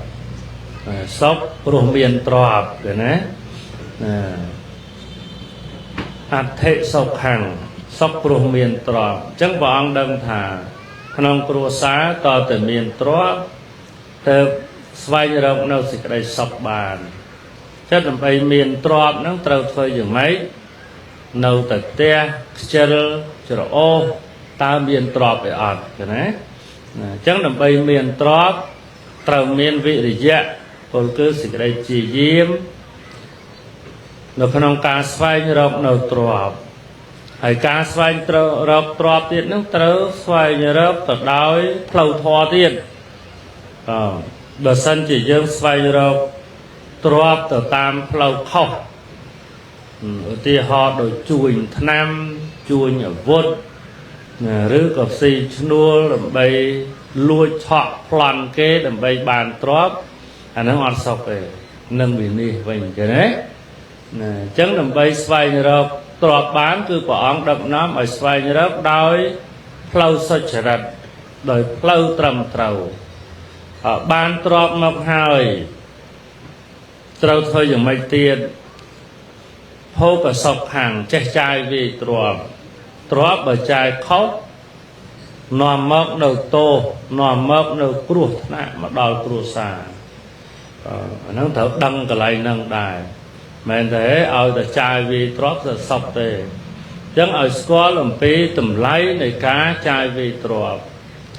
សុខព្រោះមានទ្រព្យឃើញណាអធិសុខੰសុខព្រោះមានទ្រព្យអញ្ចឹងព្រះអង្គដឹងថាក្នុងគ្រួសារតើតែមានទ្រព្យទៅស្វែងរកនៅសេចក្តីសុខបានចិត្តដើម្បីមានទ្រព្យហ្នឹងត្រូវធ្វើយ៉ាងម៉េចនៅតែផ្ទះខ្ជិលច្រអូសតើមានទ្រព្យឯអត់ឃើញណាអញ្ចឹងដើម្បីមានទ្រព្យត្រូវមានវិរិយៈពលគឺសេចក្តីជាយាមនៅក្នុងការស្វែងរកនៅទ្រព្យហើយការស្វែងរកទ្រព្យទៀតនឹងត្រូវស្វែងរកទៅដោយផ្លូវធម៌ទៀតបើសិនជាយើងស្វែងរកទ្រព្យទៅតាមផ្លូវខុសឧទាហរណ៍ដូចជួញថ្នាំជួញអាវុធឬក៏ផ្សេងឈ្នួលដើម្បីលួចឆក់ប្លន់គេដើម្បីបានទ្រព្យអាហ្នឹងអត់សុខទេនឹងវិនិច្ឆ័យវិញឃើញទេអញ្ចឹងដើម្បីស្វែងរកទ្រព្យបានគឺព្រះអង្គដឹកនាំឲ្យស្វែងរកដោយផ្លូវសុចរិតដោយផ្លូវត្រឹមត្រូវបានទ្រព្យមកហើយត្រូវធ្វើយ៉ាងម៉េចទៀតភោគសុខੰចេះចាយវាយទ្រព្យបើចាយខុសនាំមកនៅទោសនាំមកនៅគ្រោះថ្នាក់មកដល់គ្រួសារអាហ្នឹងត្រូវដឹងកន្លែងហ្នឹងដែរមែនទេឲ្យតែចាយវាយទ្រព្យទៅសុខទេអញ្ចឹងឲ្យស្គាល់អំពីតម្លៃនៃការចាយវាយទ្រព្យ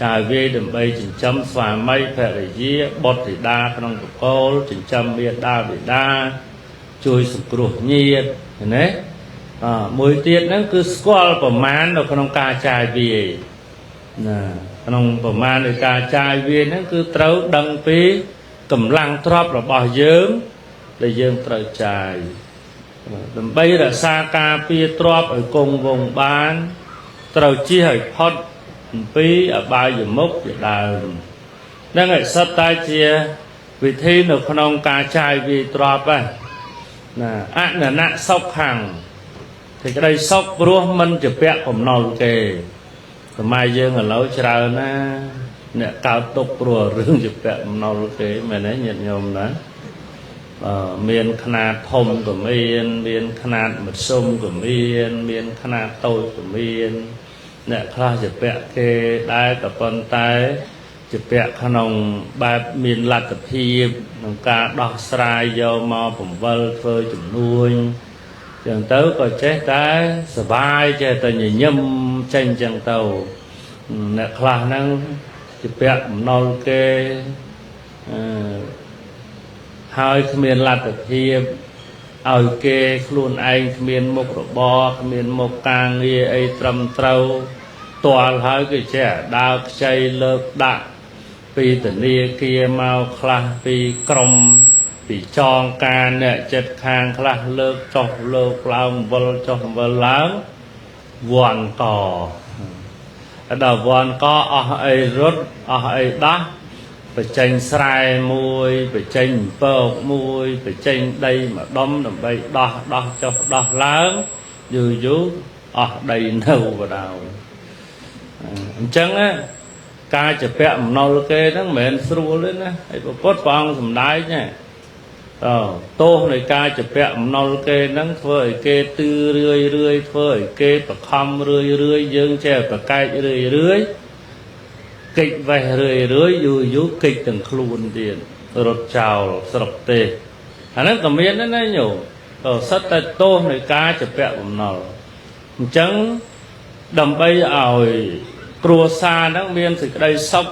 ចាយវាយដើម្បីចិញ្ចឹមស្វាមីភរិយាបុត្រធីតាក្នុងបកូលចិញ្ចឹមមាតាបិតាជួយសង្គ្រោះញាតិឃើញទេមួយទៀតហ្នឹងគឺស្គាល់ប្រមាណនៅក្នុងការចាយវាយណាក្នុងប្រមាណនៃការចាយវាយហ្នឹងគឺត្រូវដឹងពីកម្លាំងទ្រព្យរបស់យើងដែលយើងត្រូវចាយដើម្បីរក្សាការពារទ្រព្យឲ្យគង់វង្សបានត្រូវជៀសឲ្យផុតអំពីអបាយមុខជាដើមហ្នឹងឯសិតតែជាវិធីនៅក្នុងការចាយវាយទ្រព្យណាអននៈសុខੰសេចក្តីសុខព្រោះមិនជាពាក់បំណុលគេសម័យយើងឥឡូវច្រើនណាអ្នកកើតទុកព្រោះរឿងជាពាក់បំណុលគេមែនទេញាតិញោមណាមានຂະຫນាតធំក៏មានຂະຫນាតមធ្យមក៏មានຂະຫນាតតូចក៏មានអ្នកខ្លះជាពាក់គេដែរក៏ប៉ុន្តែជាពាក់ក្នុងបែបមានលទ្ធភាពក្នុងការដោះស្រាយយកមកបង្វិលធ្វើជំនួញចឹងទៅក៏ចេះតែសบายចេះតែញញឹមចេញចឹងទៅអ្នកខ្លះហ្នឹងជាពាក់បំណុលគេហើយគ្មានលទ្ធភាពឲ្យគេខ្លួនឯងគ្មានមុខរបរគ្មានមុខការងារអីត្រឹមត្រូវទាល់ហើយគឺចេះដើរខ្ចីលើកដាក់ពីធនាគារមកខ្លះពីក្រុមពីចងការអ្នកចិត្តខាងខ្លះលើកចុះលើកឡើងវិលចុះវិលឡើងវាន់កដល់វាន់កអស់អីរត់អស់អីដោះបញ្ចេញស្រែមួយបញ្ចេញពើកមួយបញ្ចេញដីមួយដុំដើម្បីដោះចុះដោះឡើងយូរអស់ដីនៅបដោយអញ្ចឹងការជាពាក់បំណុលគេហ្នឹងមិនមែនស្រួលទេណាហើយពុទ្ធព្រះអង្គសម្ដែងណាទោសនៃការជាពាក់បំណុលគេហ្នឹងធ្វើឲ្យគេទឺរឿយធ្វើឲ្យគេបខំរឿយយើងចេះប្រកែករឿយកិច្ចវេះរឿយយូរកិច្ចទាំងខ្លួនទៀតរត់ចោលស្រុកទេអាហ្នឹងក៏មានដែរណាញោមសិតតែទោសនៃការជាពាក់បំណុលអញ្ចឹងដើម្បីឲ្យគ្រួសារហ្នឹងមានសេចក្តីសុខ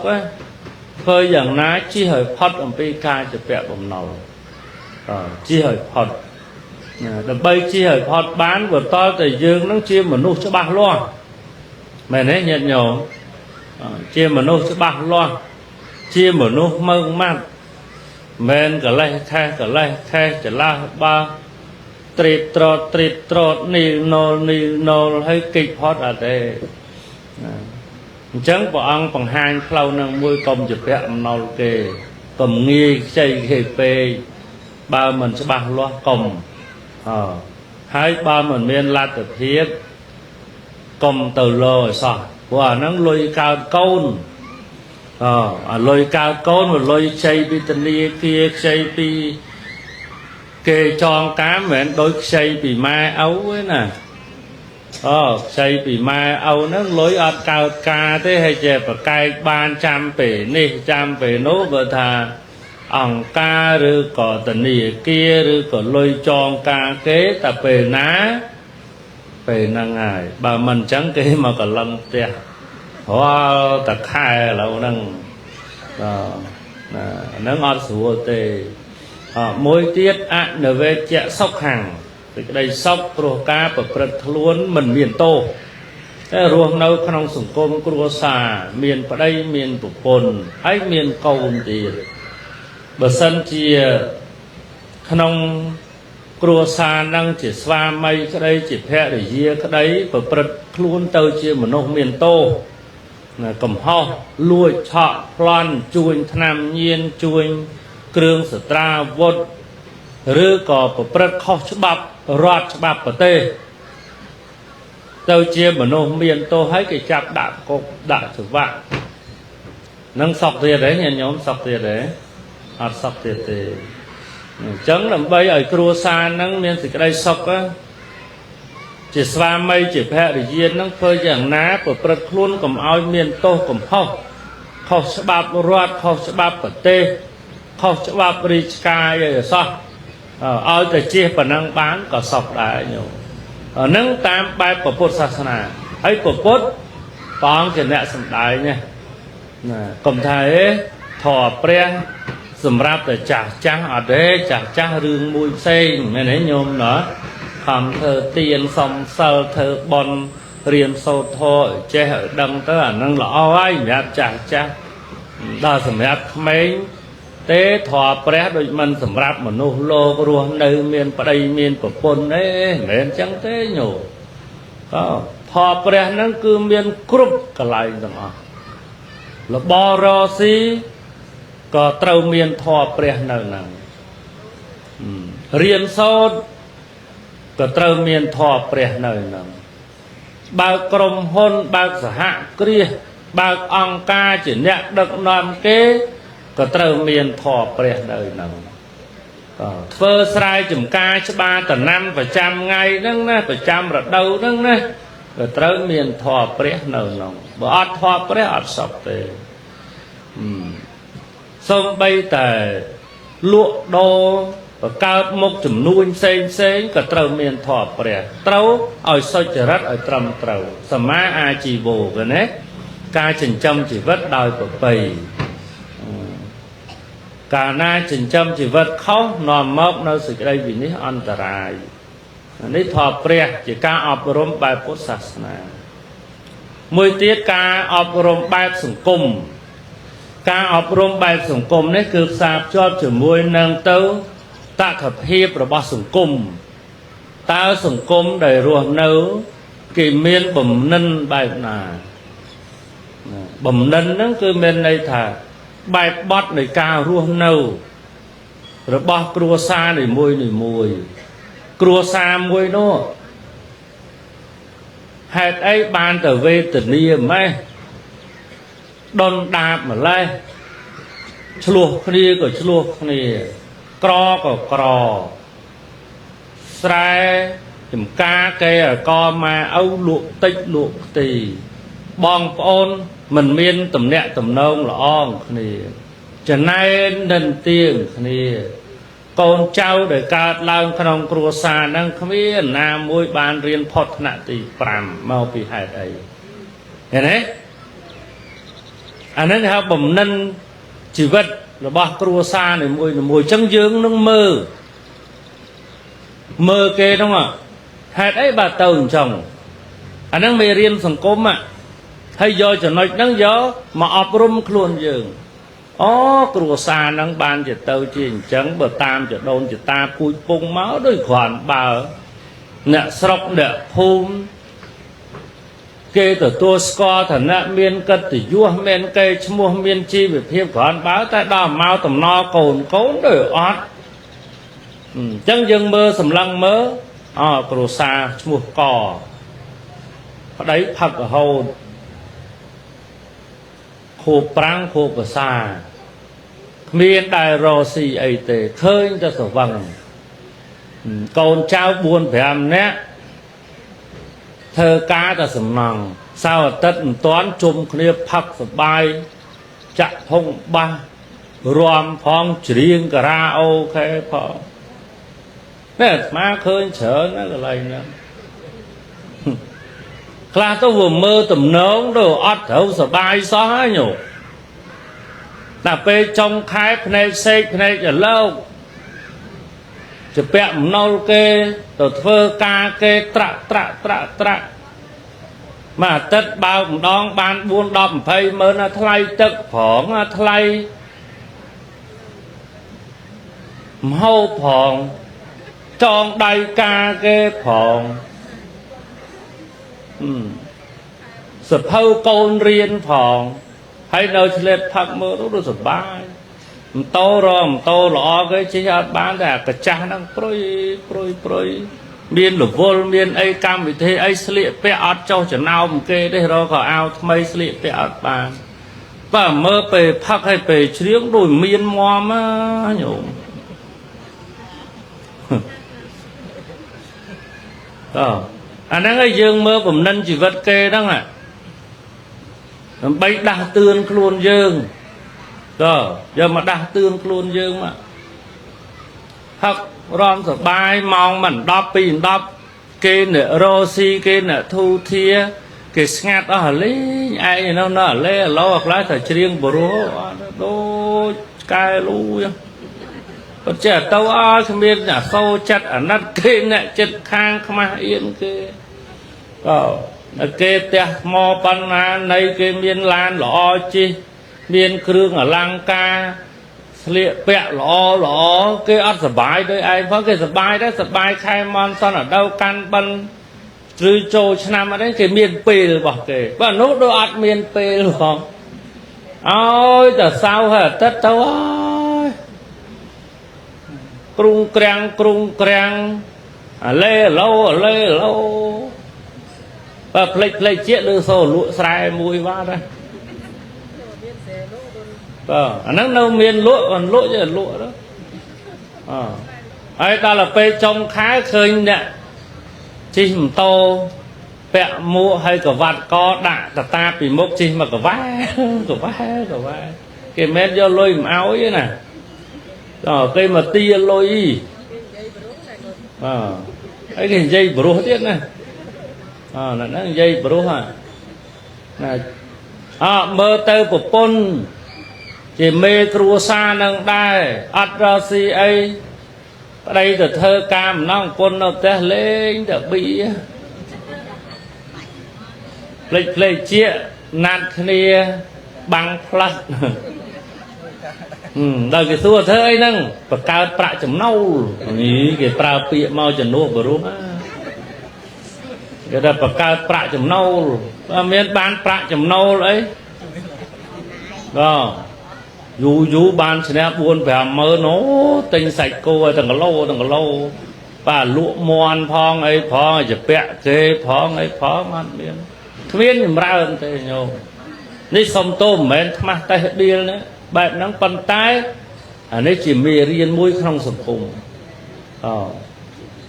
ធ្វើយ៉ាងណាជៀសឲ្យផុតអំពីការជាពាក់បំណុលជៀសឲ្យផុតដើម្បីជៀសឲ្យផុតបានបើតើតែយើងនឹងជាមនុស្សច្បាស់លាស់មែនទេញាតិញោមជាមនុស្សច្បាស់លាស់ជាមនុស្សម៉ឺងម៉ាត់មែនកលេសខេះច្រឡះបាត្រេតត្រត់នេះណូលហើយកិច្ចផុតអត់ទេអញ្ចឹងព្រះអង្គបង្ហាញផ្លូវនឹងមួយកុំជាពាក់អំណុលគេកុំងាយខ្ចីគេពេកបើមិនច្បាស់លាស់កុំហើយបើមិនមានលទ្ធភាព កុំទៅលោឲ្យសោះព្រោះអាហ្នឹងលុយកើតកូនអាលុយកើតកូនលុយខ្ចីពីធនាគារខ្ចីពីគេចងការមិនមែនដូចខ្ចីពីម៉ែឪទេណាខ្ចីពីម៉ែឪហ្នឹងលុយអត់កើតការទេហើយចេះប្រកែកបានចាំពេលនេះចាំពេលនោះបើថាអង្គការឬក៏ធនាគារឬក៏លុយចងការគេតែពេលណាពេលហ្នឹងហើយបើមិនអញ្ចឹងគេមកកលឹងផ្ទះរាល់តែខែឥឡូវហ្នឹងហ្នឹងអត់ស្រួលទេមួយទៀតអនិវេជ្ជសុខខាងសេចក្តីសុខព្រោះការប្រព្រឹត្តខ្លួនមិនមានទោសតែរស់នៅក្នុងសង្គមគ្រួសារមានប្តីមានប្រពន្ធហើយមានកូនទៀតបើសិនជាក្នុងគ្រួសារនឹងជាស្វាមីក្តីជាភរិយាក្តីប្រព្រឹត្តខ្លួនទៅជាមនុស្សមានទោសកំហុសលួចឆក់ប្លន់ជួញថ្នាំញៀនជួញគ្រឿងសត្រាវុធឬក៏ប្រព្រឹត្តខុសច្បាប់រដ្ឋច្បាប់ប្រទេសទៅជាមនុស្សមានទោសហើយគេចាប់ដាក់គុកដាក់ច្បាប់នឹងសក់ទៀតទេញាតិញោមសក់ទៀតទេអត់សក់ទៀតទេអញ្ចឹងដើម្បីឲ្យគ្រួសារនឹងមានសេចក្តីសុខជាស្វាមីជាភរិយានឹងធ្វើយ៉ាងណាប្រព្រឹត្តខ្លួនកុំឲ្យមានទោសកំហុសខុសច្បាប់រដ្ឋខុសច្បាប់ប្រទេសខុសច្បាប់រាជការអីសោះឲ្យតែជិះប៉ុណ្ណឹងបានក៏សុខដែរញោមហ្នឹងតាមបែបពុទ្ធសាសនាហើយពុទ្ធព្រះអង្គជាអ្នកសម្ដែងណាកុំថាធម៌ព្រះសម្រាប់តែចាស់ចាស់អត់ទេចាស់ចាស់រឿងមួយផ្សេងមែនទេញោមណាខំធ្វើទានសំសិលធ្វើបុណ្យរៀនសូត្រធម៌ចេះឲ្យដឹងទៅអានឹងល្អហើយសម្រាប់ចាស់ចាស់ដល់សម្រាប់ក្មេងទេធម៌ព្រះដូចមិនសម្រាប់មនុស្សលោករស់នៅមានប្តីមានប្រពន្ធទេមិនមែនចឹងទេញោមធម៌ព្រះហ្នឹងគឺមានគ្រប់កន្លែងទាំងអស់របររស៊ីក៏ត្រូវមានធម៌ព្រះនៅហ្នឹងរៀនសូត្រក៏ត្រូវមានធម៌ព្រះនៅហ្នឹងបើកក្រុមហ៊ុនបើកសហគ្រាសបើកអង្គការជាអ្នកដឹកនាំគេក៏ត្រូវមានធម៌ព្រះនៅហ្នឹងធ្វើស្រែចម្ការច្បារដំណាំប្រចាំថ្ងៃហ្នឹងណាប្រចាំរដូវហ្នឹងណាក៏ត្រូវមានធម៌ព្រះនៅហ្នឹងបើអត់ធម៌ព្រះអត់សុខទេសូម្បីតែលក់ដូរបង្កើតមុខចំនួនផ្សេងក៏ត្រូវមានធម៌ព្រះត្រូវឲ្យសុចរិតឲ្យត្រឹមត្រូវសម្មាអាជីវោណាការចិញ្ចឹមជីវិតដោយប្រពៃកាលណាចិញ្ចឹមជីវិតខុសនាំមកនៅសេចក្តីវិនិច្ឆ័យអន្តរាយនេះធម៌ព្រះជាការអប់រំបែបពុទ្ធសាសនាមួយទៀតការអប់រំបែបសង្គមការអប់រំបែបសង្គមនេះគឺផ្សារភ្ជាប់ជាមួយនឹងទៅតថភាពរបស់សង្គមតើសង្គមដែលរស់នៅគេមានបំណិនបែបណាបំណិនហ្នឹងគឺមានន័យថាបែបបត់នៃការរស់នៅរបស់គ្រួសារនីមួយគ្រួសារមួយនោះហេតុអីបានទៅវេទនាម៉េះដុនដាបម្លេះឆ្លោះគ្នាក៏ឆ្លោះគ្នាក្រក៏ក្រស្រែចំការគេកម៉ែឪលក់តិចលក់ខ្ទីបងប្អូនមិនមានទំនាក់ទំនងល្អគ្នាចំណែននិន្ទាគ្នាកូនចៅដែលកើតឡើងក្នុងគ្រួសារហ្នឹងគ្មានណាមួយបានរៀនផុតថ្នាក់ទី5មកពីហេតុអីឃើញទេអានេះហៅបំណិនជីវិតរបស់គ្រួសារនីមួយអញ្ចឹងយើងនឹងមើលគេហ្នឹងហេតុអីបាទទៅអញ្ចឹងអាហ្នឹងមេរៀនសង្គមហើយយកចំណុចហ្នឹងយកមកអប់រំខ្លួនយើងអូគ្រួសារហ្នឹងបានជាទៅជាអញ្ចឹងបើតាមចដូនចតាពូជពងមកដូចគ្រាន់បើអ្នកស្រុកអ្នកភូមិគេទទួលស្គាល់ឋានៈមានកិត្តិយសមានកេរ្តិ៍ឈ្មោះមានជីវភាពគ្រាន់បើតែដល់មកតំណកូនដូចអត់អញ្ចឹងយើងមើលសម្លឹងមើលគ្រួសារឈ្មោះក ប្តីផឹករហូតខួបប្រាំងខួបភាសាគ្មានដែលរកស៊ីអីទេឃើញតែស្រវឹងកូនចៅ 4-5 នាក់ធ្វើការតែសំណងសៅរ៍អាទិត្យមិនទាន់ជុំគ្នាផឹកសប្បាយចាក់ធុងបាសរាំផងច្រៀងការ៉ាអូខេផងនេះអាត្មាឃើញច្រើនណាកន្លែងហ្នឹងខ្លះទៅវាមើលទំនងទៅអត់ត្រូវសប្បាយសោះហើយញោមតែពេលចុងខែភ្នែកសេកភ្នែកឥឡូវជាពាក់ម្នុលគេទៅធ្វើការគេត្រាក់មួយអាទិត្យបើកម្ដងបាន 4-10-20 ម៉ឺនថ្លៃទឹកផងថ្លៃម្ហូបផងចងដៃការគេផងសភៅកូនរៀនផងហើយនៅឆ្លៀតផឹកមើលទៅសប្បាយម៉ូតូល្អគេជិះអត់បានតែកាចាស់ហ្នឹងព្រុយមានរវល់មានអីកម្មវិធីអីស្លៀកពាក់អត់ចុះចំណោមគេទេរកក៏អាវថ្មីស្លៀកពាក់អត់បានបើមើលពេលផឹកហើយពេលច្រៀងដូចមានមមញោមអាហ្នឹងឯងយើងមើលបំណិនជីវិតគេហ្នឹងដើម្បីដាស់តឿនខ្លួនយើងយកមកដាស់តឿនខ្លួនយើងមកហឹករំសបាយម៉ោងមិន10 2:10គេអ្នករោស៊ីគេអ្នកធូធាគេស្ងាត់អស់លេងឯងនៅអាឡេឡោខ្លះតែច្រៀងបរោះដូចឆ្កែលូប៉ុន្តែទៅអើគ្មានអ្នកសោចិត្តអាណិតគេអ្នកចិត្តខាងខ្មាស់អៀនគេគេផ្ទះថ្មបណ្ណានៃគេមានឡានល្អជិះមានគ្រឿងអលង្ការស្លៀកពាក់ល្អគេអត់សុបាយដោយឯងផងគេសុបាយដែរសុបាយខែមនសនអដៅកាន់បិណ្ឌឬចូលឆ្នាំអីគេមានពេលរបស់គេបើនោះដូចអត់មានពេលផងអើយតែសៅហើយអាទិត្យទៅអើយគ្រុងក្រាំងអាឡេឡូបើផ្លេចជាលើសូលក់ស្រែមួយបាទណាអាហ្នឹងនៅមានលក់cònលក់ទៅលក់đóហើយដល់ទៅពេលចុងខែឃើញអ្នកជិះម៉ូតូពាក់មួកហើយកវ៉ាត់កដាក់តតាពីមុខជិះមកកវ៉ាគេមិនយកលុយមិនអោយទេណាគេមកទាលុយហើយគេនិយាយប្រុសទៀតណាហ្នឹងនិយាយប្រុសណាមើលទៅប្រពន្ធជាមេគ្រួសារនឹងដែរអត់រកស៊ីអីប្តីទៅធ្វើការម្ដងប្រពន្ធនៅផ្ទះលេងតែប៊ីផ្លេចជាណាត់គ្នាបាំងផ្លាស់ដល់គេសួរធ្វើអីហ្នឹងបង្កើតប្រាក់ចំណូលនេះគេប្រើពាក្យមកជំនួសបរុសគេថាបង្កើតប្រាក់ចំណូលបើមានបានប្រាក់ចំណូលអីយូរបានឈ្នះ 4-5 ម៉ឺនអូទិញសាច់គោឲ្យទាំងគីឡូបាទលក់មន់ផងអីផងជាពាក់គេផងអីផងអត់មានគ្មានចម្រើនទេញោមនេះសុំទោសមិនមែនខ្មាស់តេះដៀលណាបែបហ្នឹងប៉ុន្តែអានេះជាមេរៀនមួយក្នុងសង្គម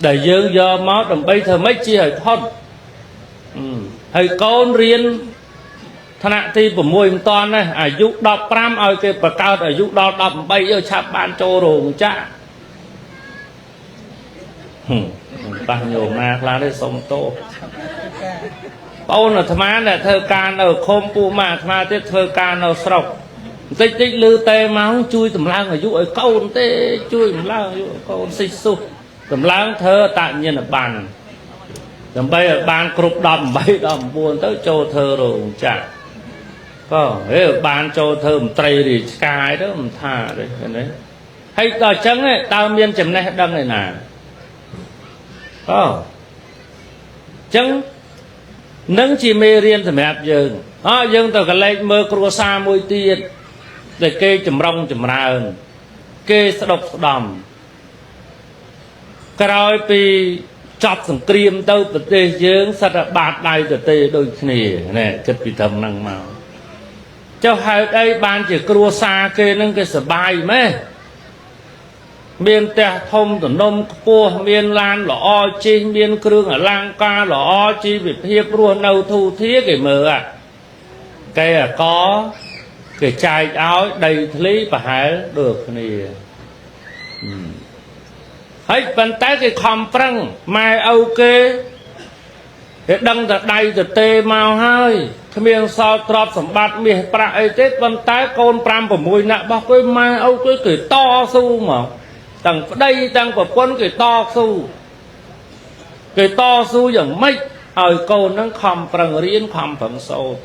ដែលយើងយកមកដើម្បីធ្វើម៉េចជាឲ្យផុតហើយកូនរៀនថ្នាក់ទី 6 មិនតាន់ទេអាយុ 15 ឲ្យគេបង្កើតអាយុដល់ 18 ឲ្យឆាប់បានចូលរោងចក្រប៉ះញោមណាខ្លះទេសុំទោសបងអាត្មាអ្នកធ្វើការនៅឃុំពូម៉ាអាត្មាទៀតធ្វើការនៅស្រុកបន្តិចលឺតែមកជួយតម្លើងអាយុឲ្យកូនទេជួយតម្លើងអាយុកូនសិស្សសុះតម្លើងធ្វើអតញ្ញប័ណ្ណដើម្បីឲ្យបានគ្រប់ 18 19 ទៅចូលធ្វើរោងចក្រហេបានចូលធ្វើមន្ត្រីរាជការទៅមិនថាទេឃើញទេហើយដល់អញ្ចឹងតើមានចំណេះដឹងឯណាអញ្ចឹងនឹងជាមេរៀនសម្រាប់យើងយើងទៅកលែកមើលគ្រួសារមួយទៀតដែលគេចម្រុងចម្រើនគេស្ដុកស្ដំក្រោយពី chọc sừng kriêm tâu bật tê dương sát là bạt đai tờ tê đôi khỉ nè chất bị thầm năng màu cho hai đây ban chỉ cua xa kê nâng cái sở bài mê miền tè thông tờ nông cua miền lan lọ chi miền cương ở lang ca lọ chi việc hiệp ruộng nâu thu thiết cái mờ à cái có cái chai áo đầy lý và hải được nè hết bàn tay cái khom prăng mai ok cái đăng thật đầy từ tê màu hơi miền sau trọp sầm bát miền pra ấy tết bàn tay con pram của mùi nạ bao cái mai ok cái to su mà tầng đây tầng của quân cái to suอย่างmấy ở con nó khom prăng riêng khom phẳng sâu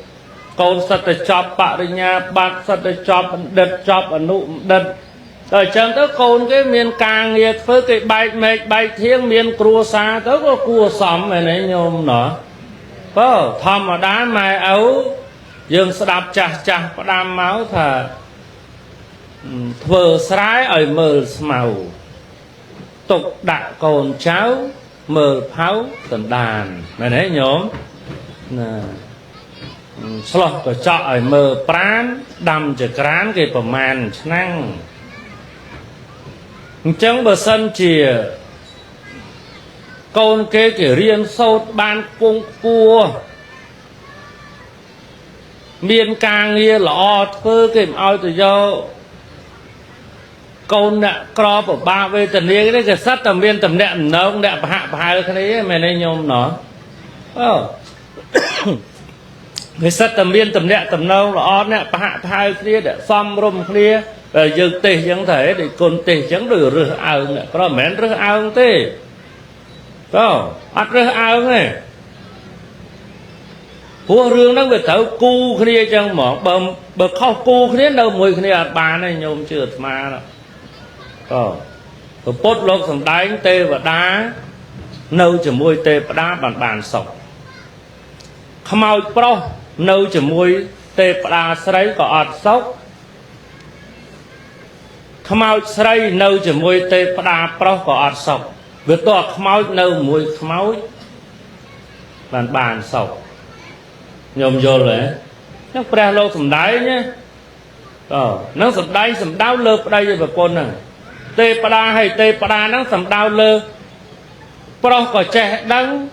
con sát để chọc bạ đi nhà bát sát để chọc đợt chọc ở nụ đợt rồi chẳng tới con cái miền càng nghiệt với cái bài thiên miền cua xa tới có cua xóm này này nhôm nữa có thầm ở đá mai ấu dương sẽ đạp chặt có đam máu thà vừa sái ở mờ màu tục đại con cháu mờ pháo tần đàn này đấy nhôm slot có chọ ở mờ prán đầm chở crán cái bờ màn năng chẳng bờ sân chìa con cái riêng sâu ban cung cua miền càng nghe lọ thơ cái ao từ do con nè cọp ở ba về tận đây cái sắt tầm miền tầm nẹm nó nẹm hạ hai cái đấy mày này nhôm nó cái sắt tầm miền tầm nẹm tầm nâu lọ nẹm hạ hai cái để xăm rum kia dương tê chẳng thể để con tê chẳng được rửa ao nè có mến rửa ao không tê có ăn rửa ao này của rương nó về thấu cu kia chẳng mỏng bờ khâu cu kia đâu mùi kia bà này nhôm chưa mà đó rồi bốt lột xong đánh tê và đá nâu chỉ mùi tê và đá bàn sọc không ao pro nâu chỉ mùi tê và đá sấy có ọt sốc không ao sấy nâu chỉ mùi tê và đá pro có ọt sọc việc to không ao nâu mùi không ao bàn sọc nhôm vô rồi nó pre lô xong đáy nhé nó xong đáy xong đau lơ ở đây và con nè tê pada hay tê pada nó xong đau lơ pro có trẻ đắng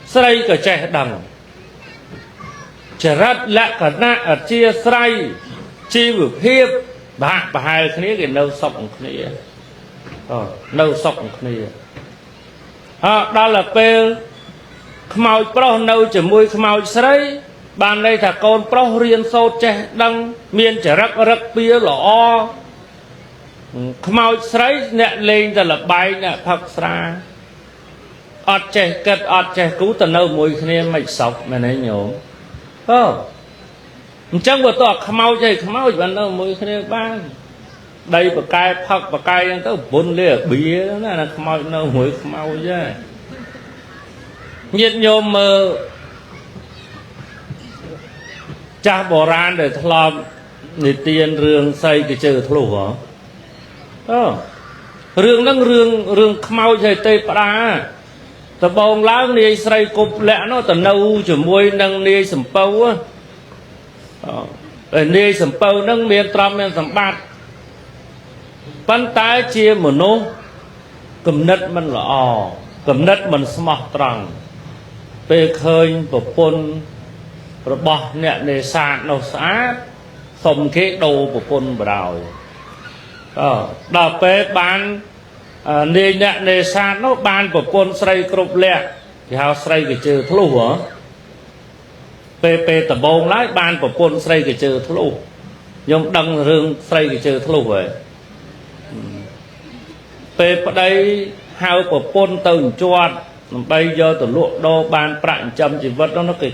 sấy có trẻ đắng trẻ rất lạ cả na ở chia sấy chi vực hiếp bà hai cái cái nâu sọc cái nâu sọc cái đó là pe khmau pro nâu chỉ mùi khmau sấy ban đây là con pro riêng sâu trẻ đắng miền trẻ rất bia lọ khmau sấy nè lên là bay nè phật ra ọt trẻ cất ọt trẻ cú tận nâu mùi kia mày sọc mày này nhổm chẳng vừa to khmau vẫn nâu mùi kia ban đây bậc cai phật bậc cai đang tới bốn lìa bia đó là khmau nâu mùi khmau chứ nhiệt nhôm mơ cha bò ran để thầm để tiền rương xây cái chữ thổ hả rương đang rương khmau chơi tây pa tờ bông lá này xây cục lẹ nó tờ nâu chỉ môi nâng này sầm pâu á này sầm pâu nâng miền trầm miền sầm bát pan tái chia một nô cầm nứt mình là cầm nứt mình smart trăng về khơi của pôn rồi bỏ nè để sạt nó sát xong cái đầu của pôn vào đầu đào về bán nè nè để sạt nó bán của pôn xây cột lẹ thì hao xây cái chữ thulu hả pe tập bông lái bán của pôn xây cái chữ thulu nhưng đăng rương xây cái chữ thulu vậy pe ở đây hao của pôn từng chuột bây giờ từ lụa đô ban prạng châm chỉ vật đó nó cái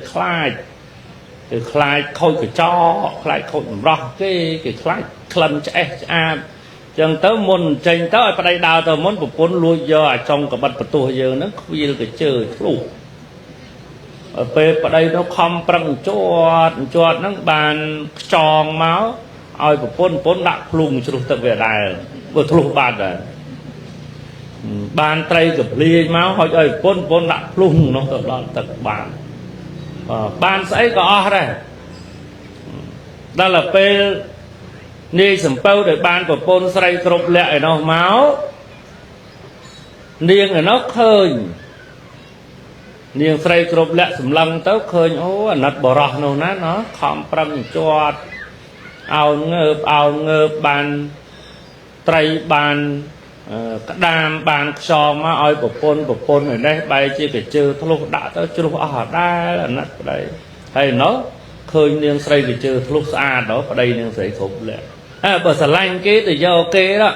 khai khôi cái cho khai khôi rọc cái khai khăn trẻ chẳng tới môn tranh tới ở đây đào tờ món của bốn lui giờ trong cả bật tù giờ nó vì cái chơi lụ ở đây nó không prang chuột nó bàn tròn máu ai của bốn đặt lùng cho tập về đài vừa lụ bàn rồi ban trai gặp liền máu hỏi ơi pôn đặt luôn nó tập đó tập bàn ban sẽ có đây đó là pe ni sầm pâu để ban của pôn say cột lẹ nó máu niềng ở nó khơi niềng say cột lẹ sầm lăng tới khơi ô nát bò rọ nó khom prăng cho ao ngợp ban trai ban đam bàn sò mà oi bộ pôn ở đây bay chỉ phải chơi thô đã tới chơi ở đa là nát đây hay nó khơi niềng say phải chơi thô xa đó ở đây niềng say khủng lệ bờ sà lanh cái từ do kê đó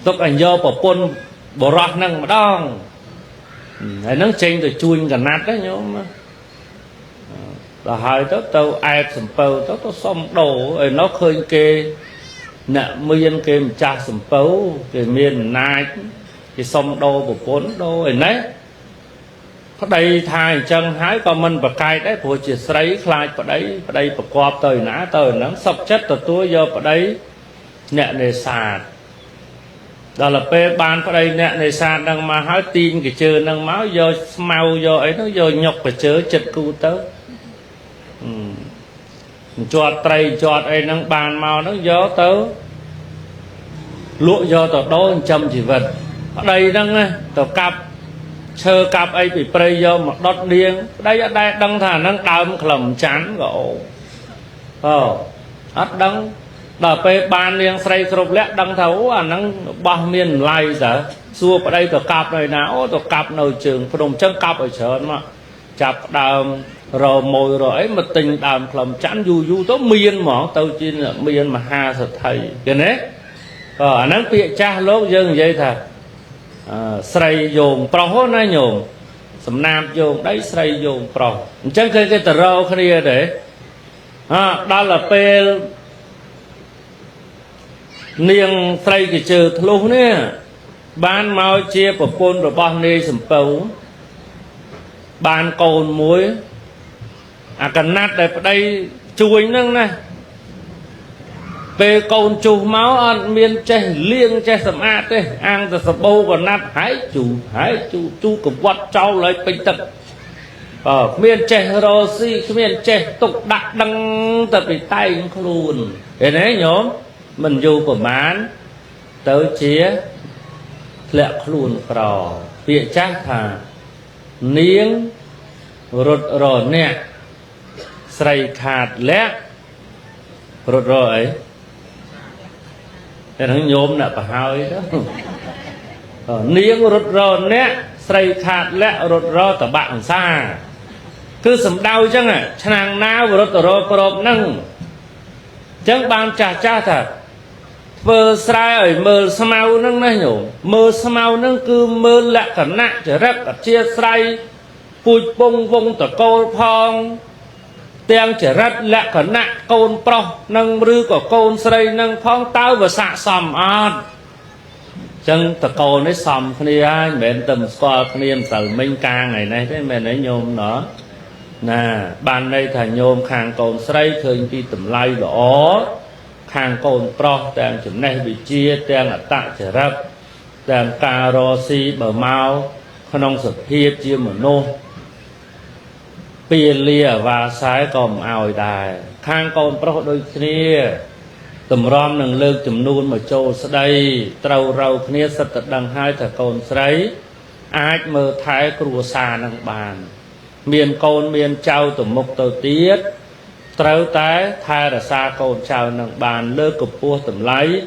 tục ảnh do bộ pôn bộ rọt năng mà đong hay nó chênh từ chui cả nát đấy nhóm là hai tao ai sầm pâu tao xong đồ rồi nó khơi kê nè miên cái cha sầm pấu cái miên nai cái sông đô bộ bốn đô ấy nấy có đây thay chân hái con mình và cài đấy của chị sấy khai vào đây và qua tới nó sập chất từ tôi do vào đấy nè này sạt đó là pe ban vào đây nè này sạt đang mà hái tin cái chơi đang máu do mau do ấy nó do nhọc và chớ chật cu tớ chọt tray chọt ấy năng bàn màu nó gió tớ lụa do tờ đó châm chỉ vật ở đây đang tờ cặp sơ cặp ấy bị prey do một đốt điên đây ở đây đang thà năng đâm khẩm chán gỗ hết đăng đờ pe bàn liền say cột lẹ đăng thấu năng bao miền lai giờ xua ở đây tờ cặp này nào tờ cặp nồi trường đồng chân cặp ở chợ mà chập đàm rồi mồi rồi ấy mà tình đàm khẩm chán du tốt miên mỏ tao chi là miên mà ha thật thầy cái đấy nắng bịa cha lốp dân vậy thà sậy dồn pro nó nhổm sầm nam dồn đấy sậy dồn pro chẳng cái tờ rau kia để đó là pe niềng sậy cái chữ luôn nè ban mau chia của pôn rồi bao nhiêu sầm pấu ban cồn muối cần nát đây đây chui nâng này về cồn chủ máu ăn miên che liêng che sầm ạt đấy ăn từ sập bâu còn nát hái chủ của vắt trâu lấy bình tật miên che rosi miên che tục đặt đăng tập bị tay không luôn để đấy nhóm mình dù của mán tới chia lẹ luôn cò bịa chắc thà niếng rụt rồi nè sậy khát lẹ rụt rồi để thằng nhôm nè bà hai đó niếng rụt rồi nè sậy khát lẹ rụt rồi tờ bạn xa cứ sầm đau chăng à chàng nào rụt rồi prop nâng chẳng ban cha thật mơ sai ở mơ sao nâng này nhổ mơ sao nâng cứ mơ lẹ cả nạ trở rất cả chia sai pui bông vông tờ câu phong tiếng trở rất lẹ cả nạ côn pro nâng rư của côn sây nâng phong tao và xạ xòm on chân tờ câu nó xòm khi ai mẹ tầm qua khi em tờ minh ca ngày nay thế mẹ nói nhôm nó nè ban đây thà nhôm khang côn sây khơi đi tầm lay đó khang côn pro tiếng chấm này bị chia tiếng là tạ trở rất tiếng cà rô si bờ mau không sụp hiệp chia một nô pia lia và sái còn ảo đài khang côn pro đôi kia tầm rom nâng lương chấm nuôn mà châu sẽ đây trâu rau kia sật đằng hai thà côn sấy ai mơ thái cua xa nâng bàn miền côn miền trâu tụm mục tàu tiết trâu tái thay là xa côn trâu nâng bàn lơ cục pua tụm lấy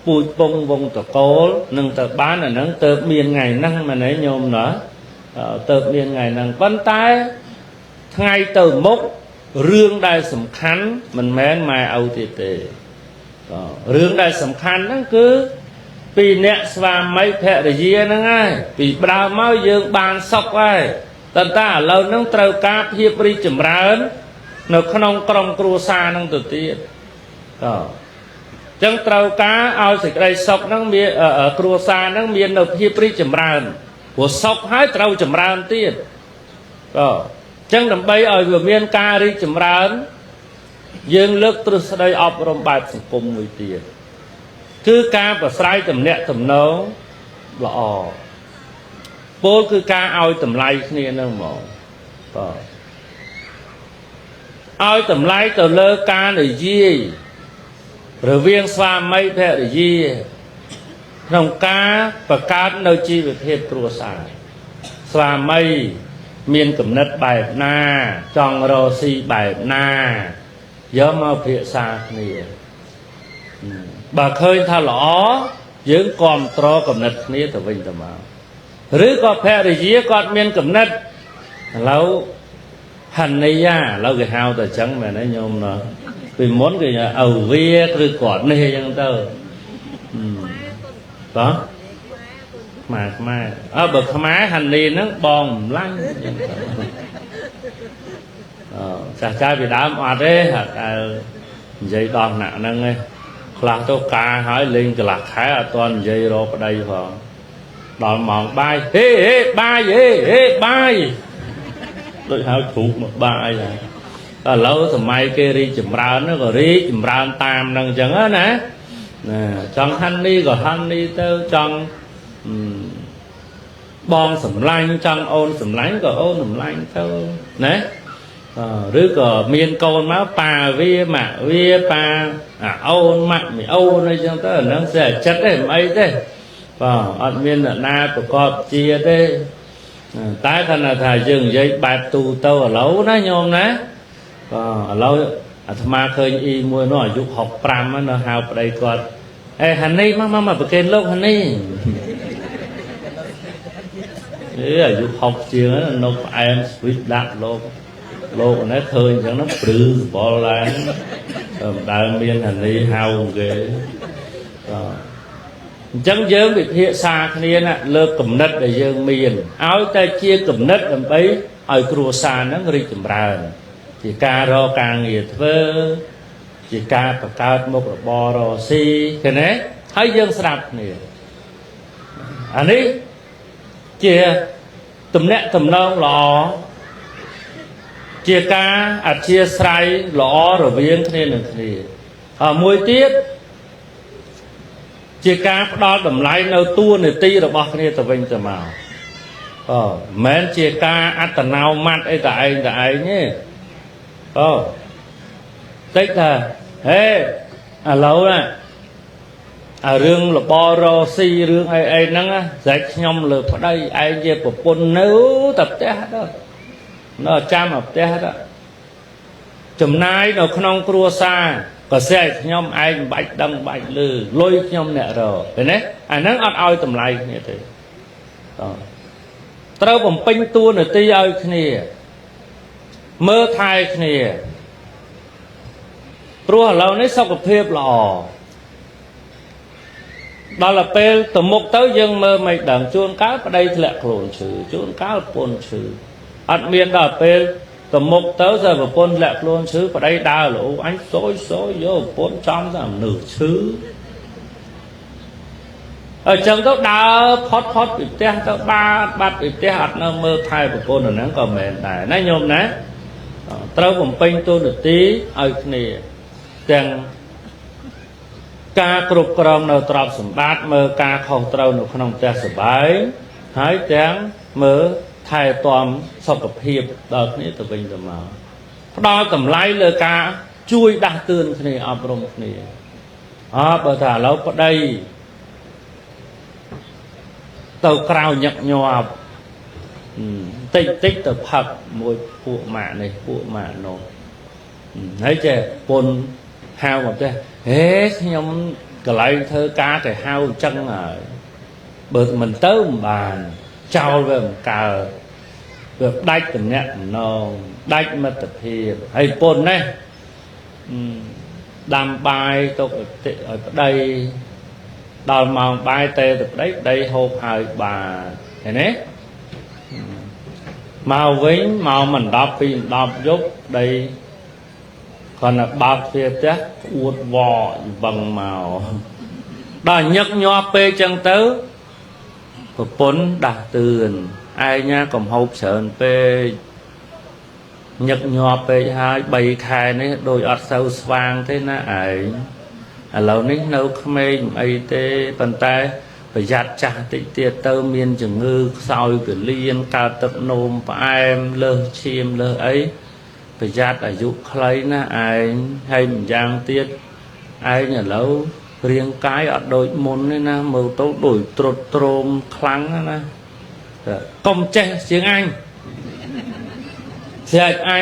bùi bông vông tờ cố nâng tờ bán là nâng tờ miền ngày năng mà nấy nhôm nữa tờ miền ngày năng vẫn tái ngay từ mốc rương đại sầm khánh mình mến mai âu tì tì rương đại sầm khánh nó cứ vì nẹ và mấy phẹ để dìa nó ngay vì đào máu dương bàn sọc ai tần ta lâu nâng trâu cáp hiệp ri chùm ra ơn nó không còn cua xa nâng từ tiết chẳng trâu cá ao xịt đây sọc nâng miên ở cua xa nâng miên nó hiệp ri chùm ra ơn của sọc hái trâu chùm ra ơn tiết chẳng đầm bay ở vừa miền ca đi chấm rán dương lực từ đây ọp rồng bạc cùng người tiền cứ ca và sai tầm nẹt tầm nấu ល្អពោលគឺការឲ្យតម្លៃគ្នានឹងហ្មងបាទឲ្យតម្លៃទៅលើការនិយាយរវាងស្វាមីភរិយាក្នុងការបង្កើតនៅជីវភាពគ្រួសារស្វាមីមានគំនិតបែបណាចង់រកស៊ីបែបណាយកមកពិភាក្សាគ្នាបើឃើញថាល្អយើងគ្រប់គ្រងគំនិតគ្នាទៅវិញទៅមកឬក៏ភរិយាគាត់មានគំនិតឥឡូវហនីយ៉ាឥឡូវគេហៅតែអញ្ចឹងមែនទេញោមណាពីមុនគេឪវាឬគាត់នេះអញ្ចឹងទៅបាទខ្មែរបើខ្មែរហនីហ្នឹងបងម្លាញ់អញ្ចឹងទៅចាស់ពីដើមអត់ទេតែនិយាយដល់ណាក់ហ្នឹងឯងខ្លះទៅការហើយលេងកន្លះខែអត់ទាន់និយាយរកប្តីផងដល់ម៉ោងបាយហេបាយហេបាយដូចហៅជ្រូកមកបាយហើយឥឡូវសម័យគេរីកចម្រើនក៏រីកចម្រើនតាមនឹងអញ្ចឹងណាចង់ហាន់នេះក៏ហាន់នេះទៅចង់បងសម្លាញ់ចង់អូនសម្លាញ់ក៏អូនសម្លាញ់ទៅណាឬក៏មានកូនមកប៉ាវាម៉ាក់វាប៉ាអូនម៉ាក់មីអូនអីចឹងទៅអាហ្នឹងស្អីចិត្តទេមិនអីទេបាទអត់មានអ្នកណាប្រកបជាទេតែគាត់ថាយើងនិយាយបែបទូទៅឥឡូវណាញោមណាបាទឥឡូវអាត្មាឃើញអ៊ីមួយនោះអាយុ65នៅហៅប្តីគាត់អេហានីមកប្រកេនលោកហានីអាយុ60ជាងនៅផ្អែមស្វីតដាក់លោកនេះឃើញអញ្ចឹងណាព្រឺសបល់ឡើងដើមមានហានីហៅគេអញ្ចឹងយើងវិភាសាគ្នាណាលើគំនិតដែលយើងមានឲ្យតែជាគំនិតដើម្បីឲ្យគ្រួសារហ្នឹងរីកចម្រើនជាការរកការងារធ្វើជាការបង្កើតមុខរបររកស៊ីឃើញទេហើយយើងស្ដាប់គ្នាអានេះជាទំនាក់ទំនងល្អជាការអធិស្ឋានល្អរវាងគ្នានឹងគ្នាមួយទៀតជាការផ្ដល់តម្លៃនៅតួនាទីរបស់គ្នាទៅវិញទៅមកមិនមែនជាការអត្តនោម័តអីតែឯងទេតិចថាហេឥឡូវណារឿងរបររកស៊ីរឿងអីហ្នឹងស្រេចខ្ញុំលើប្តីឯងជាប្រពន្ធនៅតែផ្ទះទៅនៅចាំởផ្ទះទៅចំណាយនៅក្នុងគ្រួសារក៏ស្រែកខ្ញុំឯងមិនបាច់ដឹងបាច់លឺលុយខ្ញុំអ្នករកឃើញទេអាហ្នឹងអត់ឲ្យតម្លៃគ្នាទេត្រូវបំពេញតួនាទីឲ្យគ្នាមើលថែគ្នាព្រោះឥឡូវនេះសុខភាពល្អដល់ពេលទៅមុខទៅយើងមើលមិនដឹងជួនកាលប្តីធ្លាក់ខ្លួនឈឺជួនកាលប្រពន្ធឈឺអត់មានដល់ពេលទៅមុខទៅតែប្រពន្ធធ្លាក់ខ្លួនឈឺប្តីដើរលោអញសយយកប្រពន្ធចំតែមនុស្សឈឺអញ្ចឹងទៅដើរផុតពីផ្ទះទៅបាត់ពីផ្ទះអត់នៅមើលថែប្រពន្ធហ្នឹងក៏មិនដែរណាញោមណាត្រូវបំពេញតួនាទីឲ្យគ្នាទាំងការគ្រប់គ្រងនៅទ្រព្យសម្បត្តិមើលការខុសត្រូវនៅក្នុងផ្ទះសម្បែងហើយទាំងមើលថែទាំសុខភាពដល់គ្នាទៅវិញទៅមកផ្ដល់តម្លៃលើការជួយដាស់តឿនគ្នាអប់រំគ្នាបើថាឥឡូវប្តីទៅក្រៅញឹកញាប់តិចទៅផឹកមួយពួកម៉ាក់នេះពួកម៉ាក់នោះហើយចេះពុនហៅមកទេហេខ្ញុំកន្លែងធ្វើការតែហៅអញ្ចឹងហើយបើមិនទៅមិនបានចោលវាមិនកើតវាដាច់តំណែងដាច់មិត្តភាពហើយពុននេះដាំបាយទុកឲ្យប្តីដល់ម៉ោងបាយទេទៅប្តីហូបហើយបានឃើញទេមកវិញមកមិន10ពី10យប់ប្តីគាត់ទៅបើកទ្វារផ្ទះអួតវវឹងមកដល់ញឹកញាប់ពេកចឹងទៅប្រពន្ធដាស់តឿនឯងណាកុំហូបច្រើនពេកញឹកញាប់ពេកហើយ3ខែនេះដូចអត់សូវស្វាងទេណាឯងឥឡូវនេះនៅក្មេងអីទេប៉ុន្តែ ប្រយ័ត្នចាស់តិចទៀតទៅមានជំងឺខ្សោយកលៀនកើតទឹកនោមផ្អែមលើសឈាមលើសអីប្រយ័ត្នអាយុខ្លីណាឯងហើយម្យ៉ាងទៀតឯងឥឡូវរាងកាយអត់ដូចមុនទេណាមើលទៅដូចត្រុតត្រោមខ្លាំងណាកុំចេះជាងអញស្អាតអ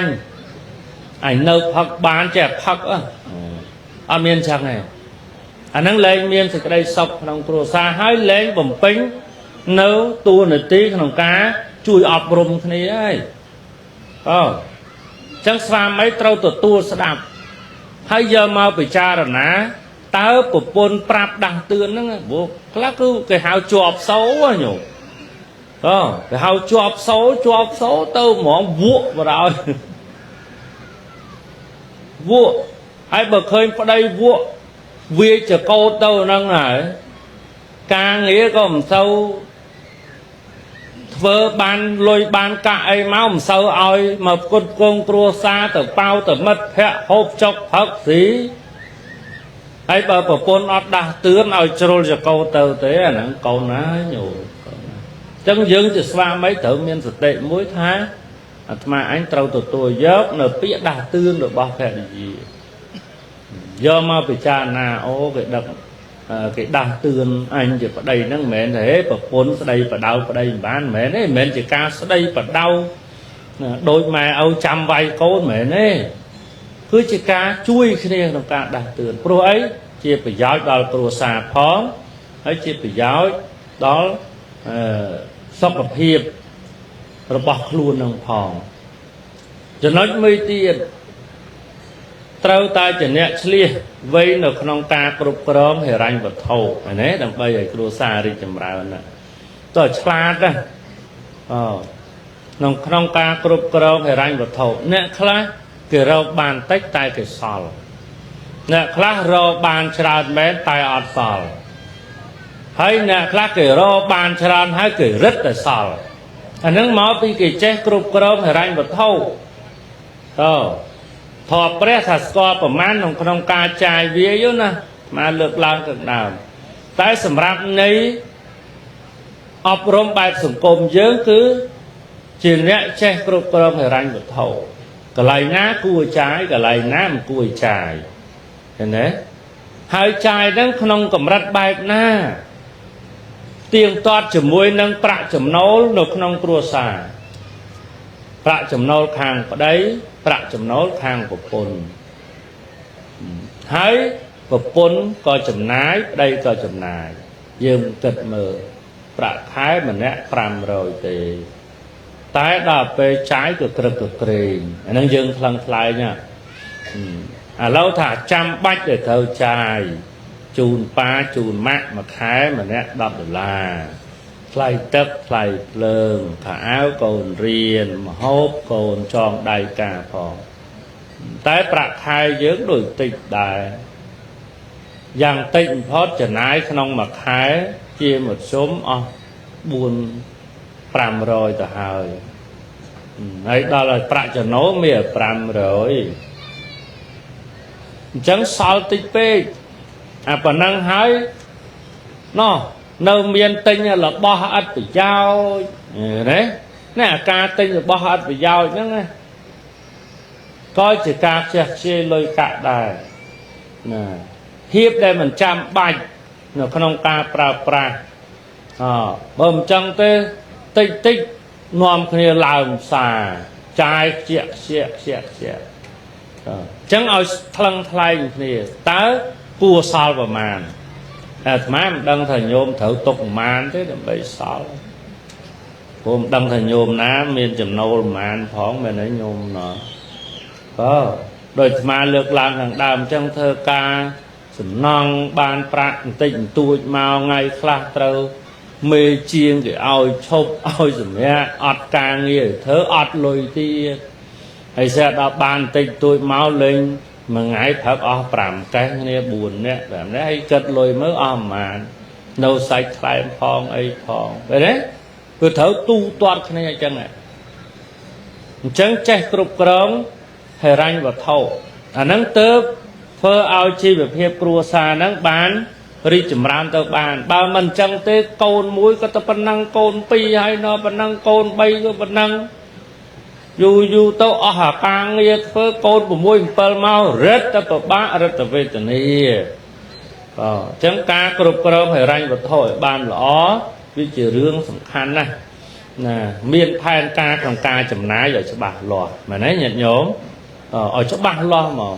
ញនៅផឹកបានចេះផឹកអត់មានចឹងទេអាហ្នឹងលែងមានសេចក្តីសុខក្នុងគ្រួសារហើយលែងបំពេញនៅតួនាទីក្នុងការជួយអប់រំគ្នាហើយចឹងស្វាមីត្រូវទទួលស្ដាប់ហើយយកមកពិចារណាតើប្រពន្ធប្រាប់ដាស់តឿនហ្នឹងព្រោះខ្លះគឺគេហៅជាប់សោញោមគេហៅជាប់សោទៅហ្មងវក់បរោយវក់ហើយបើឃើញប្តីវក់វាចកោតទៅហ្នឹងហើយការងារក៏មិនសូវធ្វើបានលុយបានកាក់អីមកមិនសូវឲ្យមកផ្គត់ផ្គង់គ្រួសារទៅប៉ៅទៅមិត្តភ័ក្តិហូបចុកផឹកស៊ីហើយបើប្រពន្ធអត់ដាស់តឿនឲ្យជ្រុលចកោតទៅទេអាហ្នឹងកូនណាញោមអញ្ចឹងយើងជាស្វាមីត្រូវមានសតិមួយថាអាត្មាអញត្រូវទទួលយកនៅពាក្យដាស់តឿនរបស់ភរិយាយកមកពិចារណាអូគេដឹកគេដាស់តឿនអញជាប្តីហ្នឹងមិនមែនទេប្រពន្ធស្ដីបដៅប្តីមិនបានមិនមែនទេមិនមែនជាការស្ដីបដៅដូចម៉ែឪចាំវាយកូនមិនមែនទេគឺជាការជួយគ្នាក្នុងការដាស់តឿនព្រោះអីជាប្រយោជន៍ដល់គ្រួសារផងហើយជាប្រយោជន៍ដល់សុខភាពរបស់ខ្លួននឹងផងចំណុចមួយទៀតត្រូវតែជាអ្នកឆ្លៀសវៃនៅក្នុងការគ្រប់គ្រងហិរញ្ញវត្ថុណាដើម្បីឲ្យគ្រួសាររីកចម្រើនណាតើឆ្លាតណាក្នុងការគ្រប់គ្រងហិរញ្ញវត្ថុអ្នកខ្លះគេរកបានតិចតែគេសល់អ្នកខ្លះរកបានច្រើនមែនតែអត់សល់ហើយអ្នកខ្លះគេរកបានច្រើនហើយគេរឹតតែសល់អានឹងមកពីគេចេះគ្រប់គ្រងហិរញ្ញវត្ថុធម៌ព្រះថាស្គាល់ប្រមាណក្នុងការចាយវាយណាមកលើកឡើងខាងដើមតែសម្រាប់នៃអប់រំបែបសង្គមយើងគឺជាអ្នកចេះគ្រប់គ្រងហិរញ្ញវត្ថុកន្លែងណាគួរចាយកន្លែងណាមិនគួរចាយឃើញទេហើយចាយហ្នឹងក្នុងកម្រិតបែបណាទៀងទាត់ជាមួយនឹងប្រាក់ចំណូលនៅក្នុងគ្រួសារប្រាក់ចំណូលខាងប្តីប្រាក់ចំណូលខាងប្រពន្ធហើយប្រពន្ធក៏ចំណាយប្តីក៏ចំណាយយើងគិតមើលប្រាក់ខែម្នាក់500ទេតែដល់ពេលចាយក៏ក្រឹកក៏ក្រែងអាហ្នឹងយើងថ្លឹងថ្លែងឥឡូវថាចាំបាច់ដែលត្រូវចាយជូនប៉ាជូនម៉ាក់មួយខែម្នាក់$10ថ្លៃទឹកថ្លៃភ្លើងខោអាវកូនរៀនម្ហូបកូនចងដៃកាផងតែប្រាក់ខែយើងដូចតិចដែរយ៉ាងតិចបំផុតចំណាយក្នុងមួយខែជាមធ្យមអស់400-500ទៅហើយដល់ឲ្យប្រាក់ចំណូលមាន500អញ្ចឹងសល់តិចពេកអាប៉ុណ្ណឹងហើយណោះនៅមានទិញរបស់អត់ប្រយោជន៍ណាអាការទិញរបស់អត់ប្រយោជន៍ហ្នឹងណាក៏ជាការខ្ជះខ្ជាយលុយកាក់ដែរណាហៀបដែលមិនចាំបាច់នៅក្នុងការប្រើប្រាស់បើមិនចឹងទេតិចនាំគ្នាឡើងផ្សារចាយខ្ជះខ្ជាអញ្ចឹងឲ្យថ្លឹងថ្លែងគ្នាតើគួរសល់ប្រមាណអាត្មាមិនដឹងថាញោមត្រូវទុកប្រមាណទេដើម្បីសល់ព្រោះមិនដឹងថាញោមណាមានចំណូលប្រមាណផងមែនទេញោមណោះដោយអាត្មាលើកឡើងខាងដើមអញ្ចឹងធ្វើការសំណងបានប្រាក់បន្តិចបន្តួចមកថ្ងៃខ្លះត្រូវមេជាងគេឲ្យឈប់ឲ្យសម្រាប់អត់ការងារធ្វើអត់លុយទៀតហើយស្រាប់ដល់បានបន្តិចបន្តួចមកលេងមួយថ្ងៃផឹកអស់5កេះគ្នា4នាក់5នាក់ហើយគិតលុយមើលអស់ប្រហែលនៅសាច់ថ្លែមផងអីផងឃើញទេគឺត្រូវទូទាត់គ្នាអញ្ចឹងចេះគ្រប់គ្រងហិរញ្ញវត្ថុអាហ្នឹងទៅធ្វើឲ្យជីវភាពគ្រួសារហ្នឹងបាន រីកចម្រើនទៅបានបើមិនចឹងទេកូនមួយក៏ទៅប៉ុណ្ណឹងកូនពីរហើយនៅប៉ុណ្ណឹងកូន3ក៏ប៉ុណ្ណឹងយូរទៅអស់អាការងារធ្វើកូន6 7មករឹតទៅពិបាករឹតទៅវេទនាអញ្ចឹងការគ្រប់គ្រងហិរញ្ញវត្ថុឲ្យបានល្អវាជារឿងសំខាន់ណាស់ណាមានផែនការក្នុងការចំណាយឲ្យច្បាស់លាស់មែនទេញាតិញោមឲ្យច្បាស់លាស់ហ្មង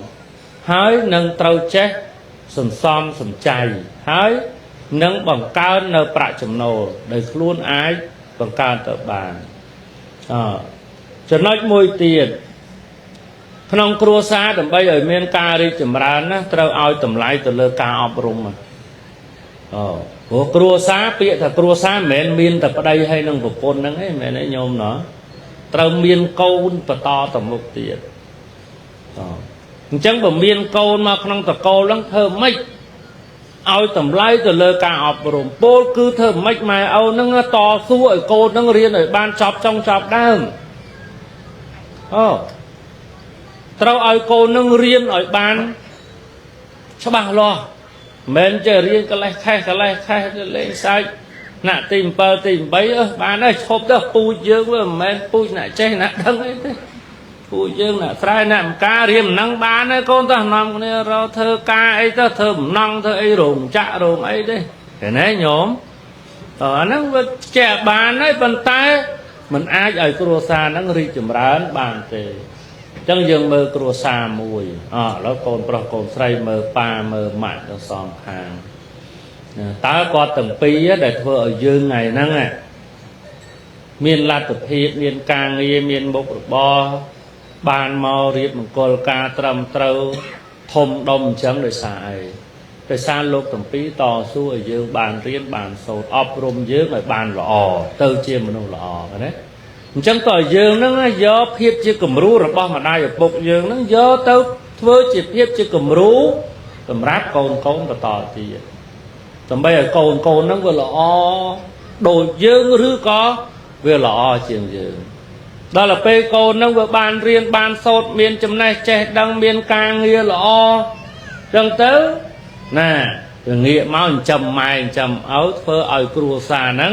ហើយនឹងត្រូវចេះសន្សំសំចៃហើយនឹងបង្កើននៅប្រាក់ចំណូលដែលខ្លួនអាចបង្កើនទៅបានចំណុចមួយទៀតក្នុងគ្រួសារដើម្បីឲ្យមានការរីកចម្រើនណាត្រូវឲ្យតម្លៃទៅលើការអប់រំព្រោះគ្រួសារពាក្យថាគ្រួសារមិនមែនមានតែប្តីហើយនឹងប្រពន្ធហ្នឹងឯងមែនទេញោមណោះត្រូវមានកូនបន្តទៅមុខទៀតអញ្ចឹងបើមានកូនមកក្នុងតកូលហ្នឹងធ្វើម៉េចឲ្យតម្លៃទៅលើការអប់រំពោលគឺធ្វើម៉េចម៉ែឪហ្នឹងតស៊ូឲ្យកូនហ្នឹងរៀនឲ្យបានចប់ចុងចប់ដើមត្រូវឲ្យកូននឹងរៀនឲ្យបានច្បាស់លាស់មិនចេះរៀនកលេសខេះទៅលេងសើចណាក់ទី7ទី8បានហើយឈប់ទៅពូជយើងវាមិនមែនពូជអ្នកចេះអ្នកដឹងអីទេពូជយើងអ្នកស្រែអ្នកម្ការរៀនមិននឹងបានទេកូនទៅនាំគ្នារកធ្វើការអីទៅធ្វើបំណង់ធ្វើអីរោងចាក់រោងអីទេឃើញទេញោមអាហ្នឹងវាចេះបានហើយប៉ុន្តែមិនអាចឲ្យគ្រួសារហ្នឹងរីកចម្រើនបានទេអញ្ចឹងយើងមើលគ្រួសារមួយឥឡូវកូនប្រុសកូនស្រីមើលប៉ាមើលម៉ាក់ទៅសងខាងតើគាត់ទាំងពីរដែលធ្វើឲ្យយើងថ្ងៃហ្នឹងមានលទ្ធភាពមានការងារមានមុខរបរបានមករៀបមង្គលការត្រឹមត្រូវធំដុំអញ្ចឹងដោយសារអីដោយសារលោកទាំងពីរតស៊ូឲ្យយើងបានរៀនបានសូត្រអប់រំយើងឲ្យបានល្អទៅជាមនុស្សល្អណាអញ្ចឹងតើយើងហ្នឹងយកភាពជាគំរូរបស់ម្ដាយឪពុកយើងហ្នឹងយកទៅធ្វើជាភាពជាគំរូសម្រាប់កូនបន្តទៀតដើម្បីឲ្យកូនហ្នឹងវាល្អដូចយើងឬក៏វាល្អជាងយើងដល់ទៅពេលកូនហ្នឹងវាបានរៀនបានសូត្រមានចំណេះចេះដឹងមានការងារល្អអញ្ចឹងទៅណាវាងាកមកចិញ្ចឹមម៉ែចិញ្ចឹមឲ្យធ្វើឲ្យគ្រួសារហ្នឹង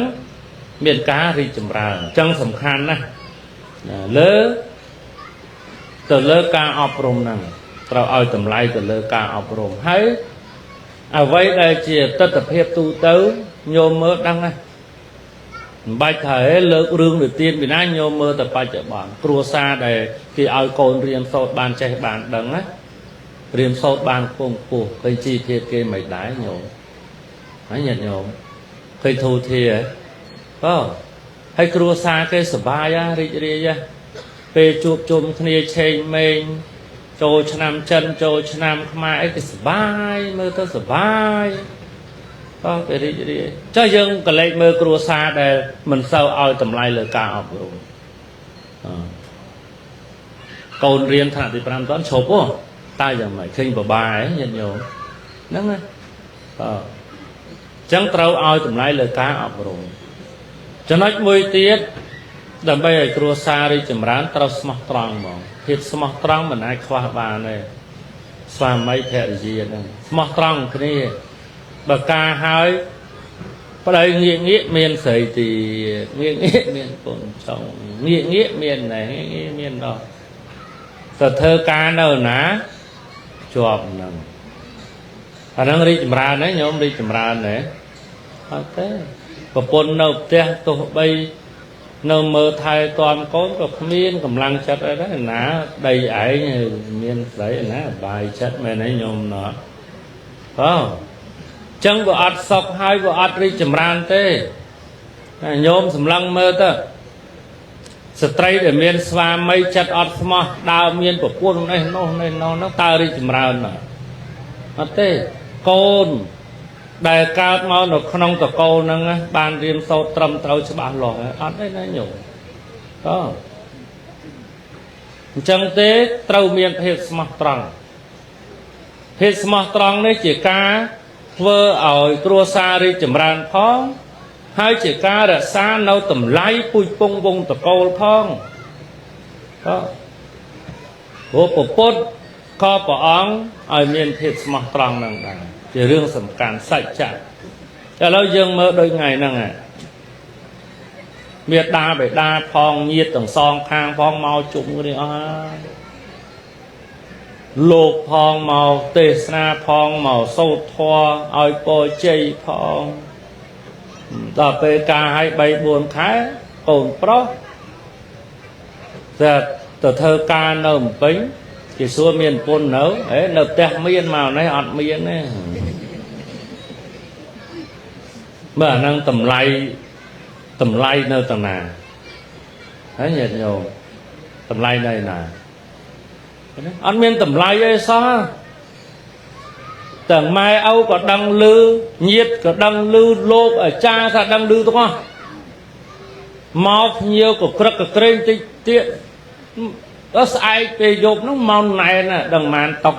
មានការរីកចម្រើនអញ្ចឹងសំខាន់ណាស់ទៅលើការអប់រំហ្នឹងត្រូវឲ្យតម្លៃទៅលើការអប់រំហើយអ្វីដែលជាទស្សនវិជ្ជាទូទៅញោមមើលដឹងណាមិនបាច់ថាលើករឿងទៅទៀតពីណាញោមមើលតែបច្ចុប្បន្នគ្រួសារដែលគេឲ្យកូនរៀនសូត្របានចេះបានដឹងណារៀនសូត្របានខ្ពង់ខ្ពស់ឃើញជីវភាពគេមិនដែរញោមហើយញាតិញោមឃើញធូរធាហើយគ្រួសារគេសប្បាយរីករាយពេលជួបជុំគ្នាឆេងម៉េងចូលឆ្នាំចិនចូលឆ្នាំខ្មែរអីគេសប្បាយមើលទៅសប្បាយគេរីករាយចុះយើងក៏លេចមើលគ្រួសារដែលមិនសូវឲ្យតម្លៃលើការអប់រំកូនរៀនថ្នាក់ទី5តន់ឈប់តើយ៉ាងម៉េចឃើញបបាយញាតិញោមហ្នឹងអញ្ចឹងត្រូវឲ្យតម្លៃលើការអប់រំចំណុចមួយទៀតដើម្បីឲ្យគ្រួសាររីកចម្រើនត្រូវស្មោះត្រង់ហ្មងភាពស្មោះត្រង់មិនអាចខ្វះបានទេស្វាមីភរិយាហ្នឹងស្មោះត្រង់គ្នាបើការហើយប្តីងាកមានស្រីទីងាកមានកូនចុងងាកមានណែមានដល់ទៅធ្វើការនៅណាជាប់ហ្នឹងអាហ្នឹងរីកចម្រើនណាញោមរីកចម្រើនណាអត់ទេប្រពន្ធនៅផ្ទះទោះបីនៅមើលថែទាំកូនក៏គ្មានកម្លាំងចិត្តអីដែរណាដីឯងមានស្រីណាបាយចិត្តមែនទេញោមណោះចឹងវាអត់សុខហើយវាអត់រីកចម្រើនទេញោមសម្លឹងមើលទៅស្ត្រីដែលមានស្វាមីចិត្តអត់ស្មោះដើមមានប្រពន្ធនេះនោះនោះតើរីកចម្រើនអត់ទេកូនដែលកើតមកនៅក្នុងតកូលហ្នឹងបានរៀនសូត្រត្រឹមត្រូវច្បាស់លាស់អត់ទេណាញោមអញ្ចឹងទេត្រូវមានភាពស្មោះត្រង់ភាពស្មោះត្រង់នេះជាការធ្វើឲ្យគ្រួសាររីកចម្រើនផងហើយជាការរក្សានៅតម្លៃពូជពងវងតកូលផងព្រោះពុទ្ធក៏ព្រះអង្គឲ្យមានភាពស្មោះត្រង់នឹងដែរ ជារឿងសំខាន់សាច់ចាក់ឥឡូវយើងមើលដូចថ្ងៃហ្នឹងមេដាបេដាផងញាតិទាំងសងខាងផងមកជុំគ្នាអស់លោកផងមកទេសនាផងមកសូត្រធម៌ឲ្យពរជ័យផងដល់ពេលការឲ្យ3 4 ខែកូនប្រុសតែទៅធ្វើការនៅភ្នំពេញគេសួរមានប្រពន្ធនៅនៅផ្ទះមានមកនេះអត់មានទេមើលអាហ្នឹងតម្លៃនៅតាណាហើយញាតិញោមតម្លៃនៅណាអត់មានតម្លៃអីសោះទាំងម៉ែឪក៏ដឹងឮញាតិក៏ដឹងឮលោកអាចារ្យក៏ដឹងឮទាំងអស់មកភ្ញៀវក៏ក្រឹកក៏ក្រែងតិចទៀតដល់ស្អែកពេលយប់នោះមកណែនដឹងម៉ានតុក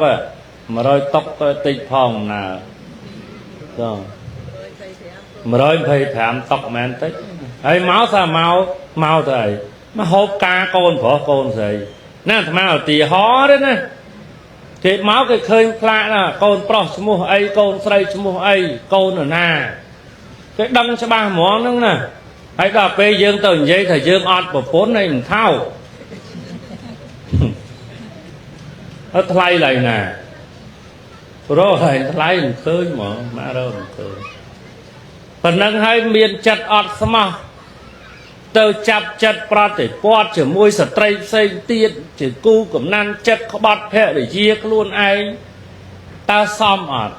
100តុកក៏តិចផងណាទៅ125តុកមែនតិចហើយមកថាមកទៅអីមកហូបការកូនប្រុសកូនស្រីណាអាត្មាឧទាហរណ៍ទេណាគេមកគេឃើញផ្លាកណាកូនប្រុសឈ្មោះអីកូនស្រីឈ្មោះអីកូនណាគេដឹងច្បាស់ហ្មងហ្នឹងណាហើយដល់ពេលយើងទៅនិយាយថាយើងអត់ប្រពន្ធឯងមិនថោកអត់ថ្លៃឡើយណាព្រោះហើយថ្លៃមិនឃើញហ្មងមករកមិនឃើញប៉ុណ្ណឹងហើយមានចិត្តអត់ស្មោះទៅចាប់ចិត្តប្រតិព័ទ្ធជាមួយស្ត្រីផ្សេងទៀតជាគូកំណាន់ចិត្តក្បត់ភរិយាខ្លួនឯងតើសមអត់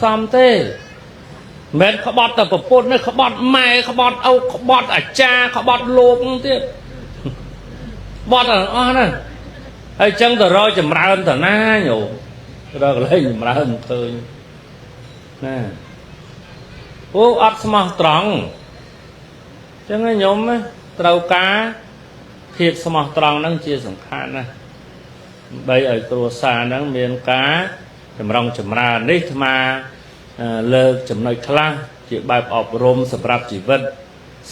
សមទេមិនក្បត់តែប្រពន្ធនេះក្បត់ម៉ែក្បត់ឪក្បត់អាចារ្យក្បត់លោកទៀតក្បត់អស់ណាហើយចឹងទៅរកចម្រើនតាណាញោមរកកន្លែងចម្រើនមិនឃើញណាអូអត់ស្មោះត្រង់ចឹងញោមត្រូវការភាពស្មោះត្រង់ហ្នឹងជាសំខាន់ណាស់ដើម្បីឲ្យគ្រួសារហ្នឹងមានការចម្រុងចម្រើននេះអាត្មាលើកចំណុចខ្លះជាបែបអប់រំសម្រាប់ជីវិត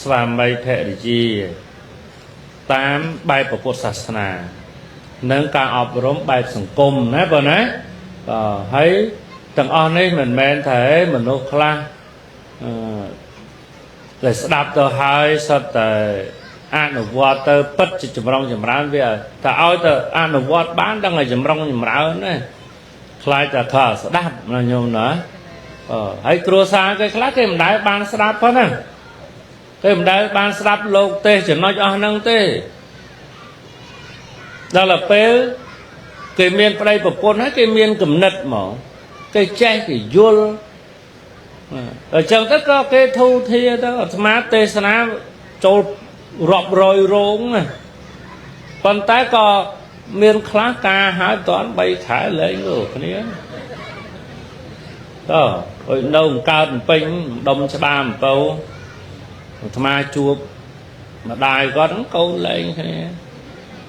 ស្វាមីភរិយាតាមបែបពុទ្ធសាសនានិងការអប់រំបែបសង្គមណាបងណាហើយទាំងអស់នេះមិនមែនតែមនុស្សខ្លះតែស្ដាប់ទៅហើយសិតតែអនុវត្តទៅពិតជាចម្រុងចម្រើនវាតែឲ្យទៅអនុវត្តបានដឹងឲ្យចម្រុងចម្រើនណាខ្លាចតែថាស្ដាប់ណាញោមណាហើយគ្រួសារគេខ្លះគេមិនដែលបានស្ដាប់ប៉ុណ្ណាគេមិនដែលបានស្ដាប់លោកទេសចំណុចអស់ហ្នឹងទេដល់ពេលគេមានប្តីប្រពន្ធហើយគេមានគំនិតហ្មងគេចេះគេយល់អញ្ចឹងទៅក៏គេធូរធារទៅអាត្មាទេសនាចូលរាប់រយរោងណាប៉ុន្តែក៏មានខ្លះការហើយតន់3ខែលែងនោះគ្នាហើយនៅកើតពេញដុំច្បារអំពៅអាត្មាជួបម្ដាយគាត់ហ្នឹងកូនលែងគ្នា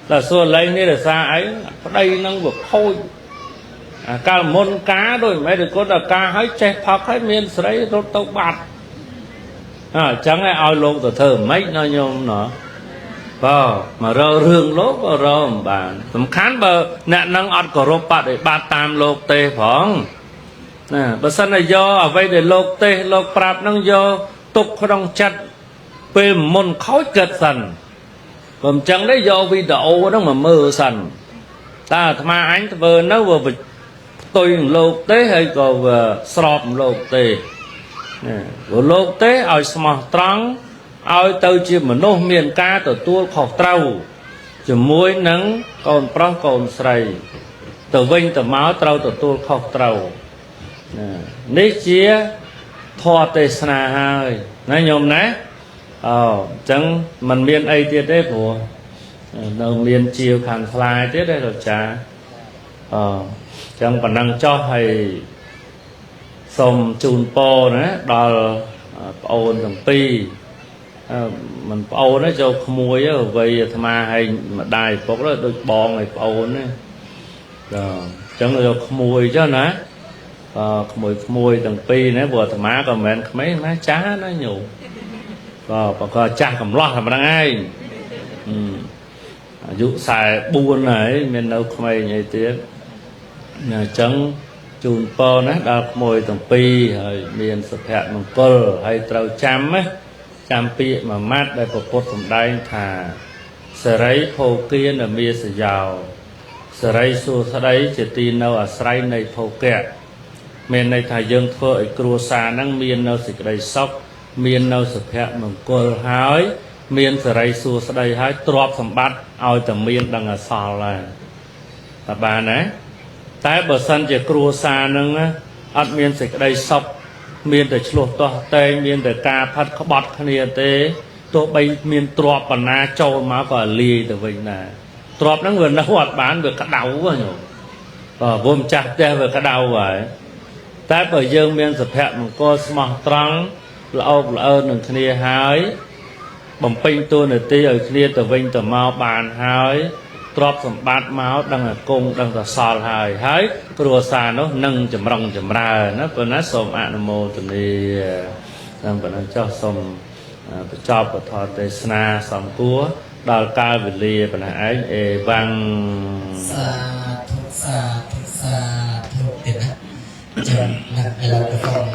តែសួរលែងនេះដោយសារអីប្តីហ្នឹងវាខូចកាលមុនការដូចមិនមែនគាត់ដល់ការឲ្យចេះផឹកឲ្យមានស្រីរត់ទៅបាត់អញ្ចឹងឲ្យលោកទៅធ្វើមិនណាញោមណាបាទមករករឿងលោកក៏រកមិនបានសំខាន់បើអ្នកនឹងអត់គោរពបដិបត្តិតាមលោកទេផងណាបើសិនតែយកអ្វីដែលលោកទេសលោកប្រាប់នឹងយកទុកក្នុងចិត្តពេលមុនខូចគិតសិនបើមិនចឹងទេយកវីដេអូហ្នឹងមកមើលសិនតើអាត្មាអញធ្វើនៅវាផ្ទុយនឹងលោកទេហើយក៏វាស្របនឹងលោកទេព្រោះលោកទេឲ្យស្មោះត្រង់ឲ្យទៅជាមនុស្សមានការទទួលខុសត្រូវជាមួយនឹងកូនប្រុសកូនស្រីទៅវិញទៅមកត្រូវទទួលខុសត្រូវនេះជាធម៌ទេសនាហើយណាញោមណាអញ្ចឹងมันមានអីទៀតទេព្រោះនៅមានជាវខាងខ្លាយទៀតទេលោកចាអញ្ចឹងប៉ុណ្ណឹងចោះហើយសូមជូនពរណាដល់ប្អូនទាំងពីរមិនប្អូនទេចូលក្មួយវ័យអាត្មាឲ្យម្ដាយពុកដូចបងឲ្យប្អូនណាអញ្ចឹងយកក្មួយចុះណាក្មួយទាំងពីរណាព្រោះអាត្មាក៏មិនមែនក្មេងណាចាស់ណាញោមក៏ចាស់កំឡោះតែប៉ុណ្្នឹងឯងអាយុ44ហើយមាននៅក្មេងអីទៀតអញ្ចឹង ជូនពរណាដល់ក្មួយទាំងពីរហើយមានសុភមង្គលហើយត្រូវចាំណាចាំពាក្យមួយម៉ាត់ដែលព្រះពុទ្ធសម្ដែងថាសេរីភោគានមាសយោសេរីសួស្តីជាទីនៅអាស្រ័យនៃភោគៈមានន័យថាយើងធ្វើឲ្យគ្រួសារហ្នឹងមាននៅសេចក្តីសុខមាននៅសុភមង្គលហើយមានសេរីសួស្តីហើយទ្រព្យសម្បត្តិឲ្យតែមានដឹងអសល់ហើយតើបានណាតែបើសិនជាគ្រួសារហ្នឹងអត់មានសេចក្តីសុខមានតែឆ្លោះទាស់តែងមានតែការផាត់ក្បត់គ្នាទេទោះបីមានទ្រព្យបណ្ណាចូលមកក៏លាយទៅវិញដែរទ្រព្យហ្នឹងវានៅអត់បានវាក្តៅញោមបើវំចាស់ផ្ទះវាក្តៅហើយតែបើយើងមានសុភមង្គលស្មោះត្រង់ល្អបល្អើនឹងគ្នាហើយបំពេញតួនាទីឲ្យគ្នាទៅវិញទៅមកបានហើយទ្រព្យសម្បត្តិមកដឹងតែគង់ដឹងតែសល់ហើយគ្រួសារនោះនឹងចម្រុងចម្រើនណាប៉ុន្តែសូមអនុមោទនាតាមប៉ុណ្ណឹងចុះសូមបញ្ចប់ពធទេសនាសំគួរដល់កាលវេលាប៉ុណ្ណេះឯងអេវ៉ាំងសាធុសាធុសាធុទេណាចាំណាឥឡូវទៅសូម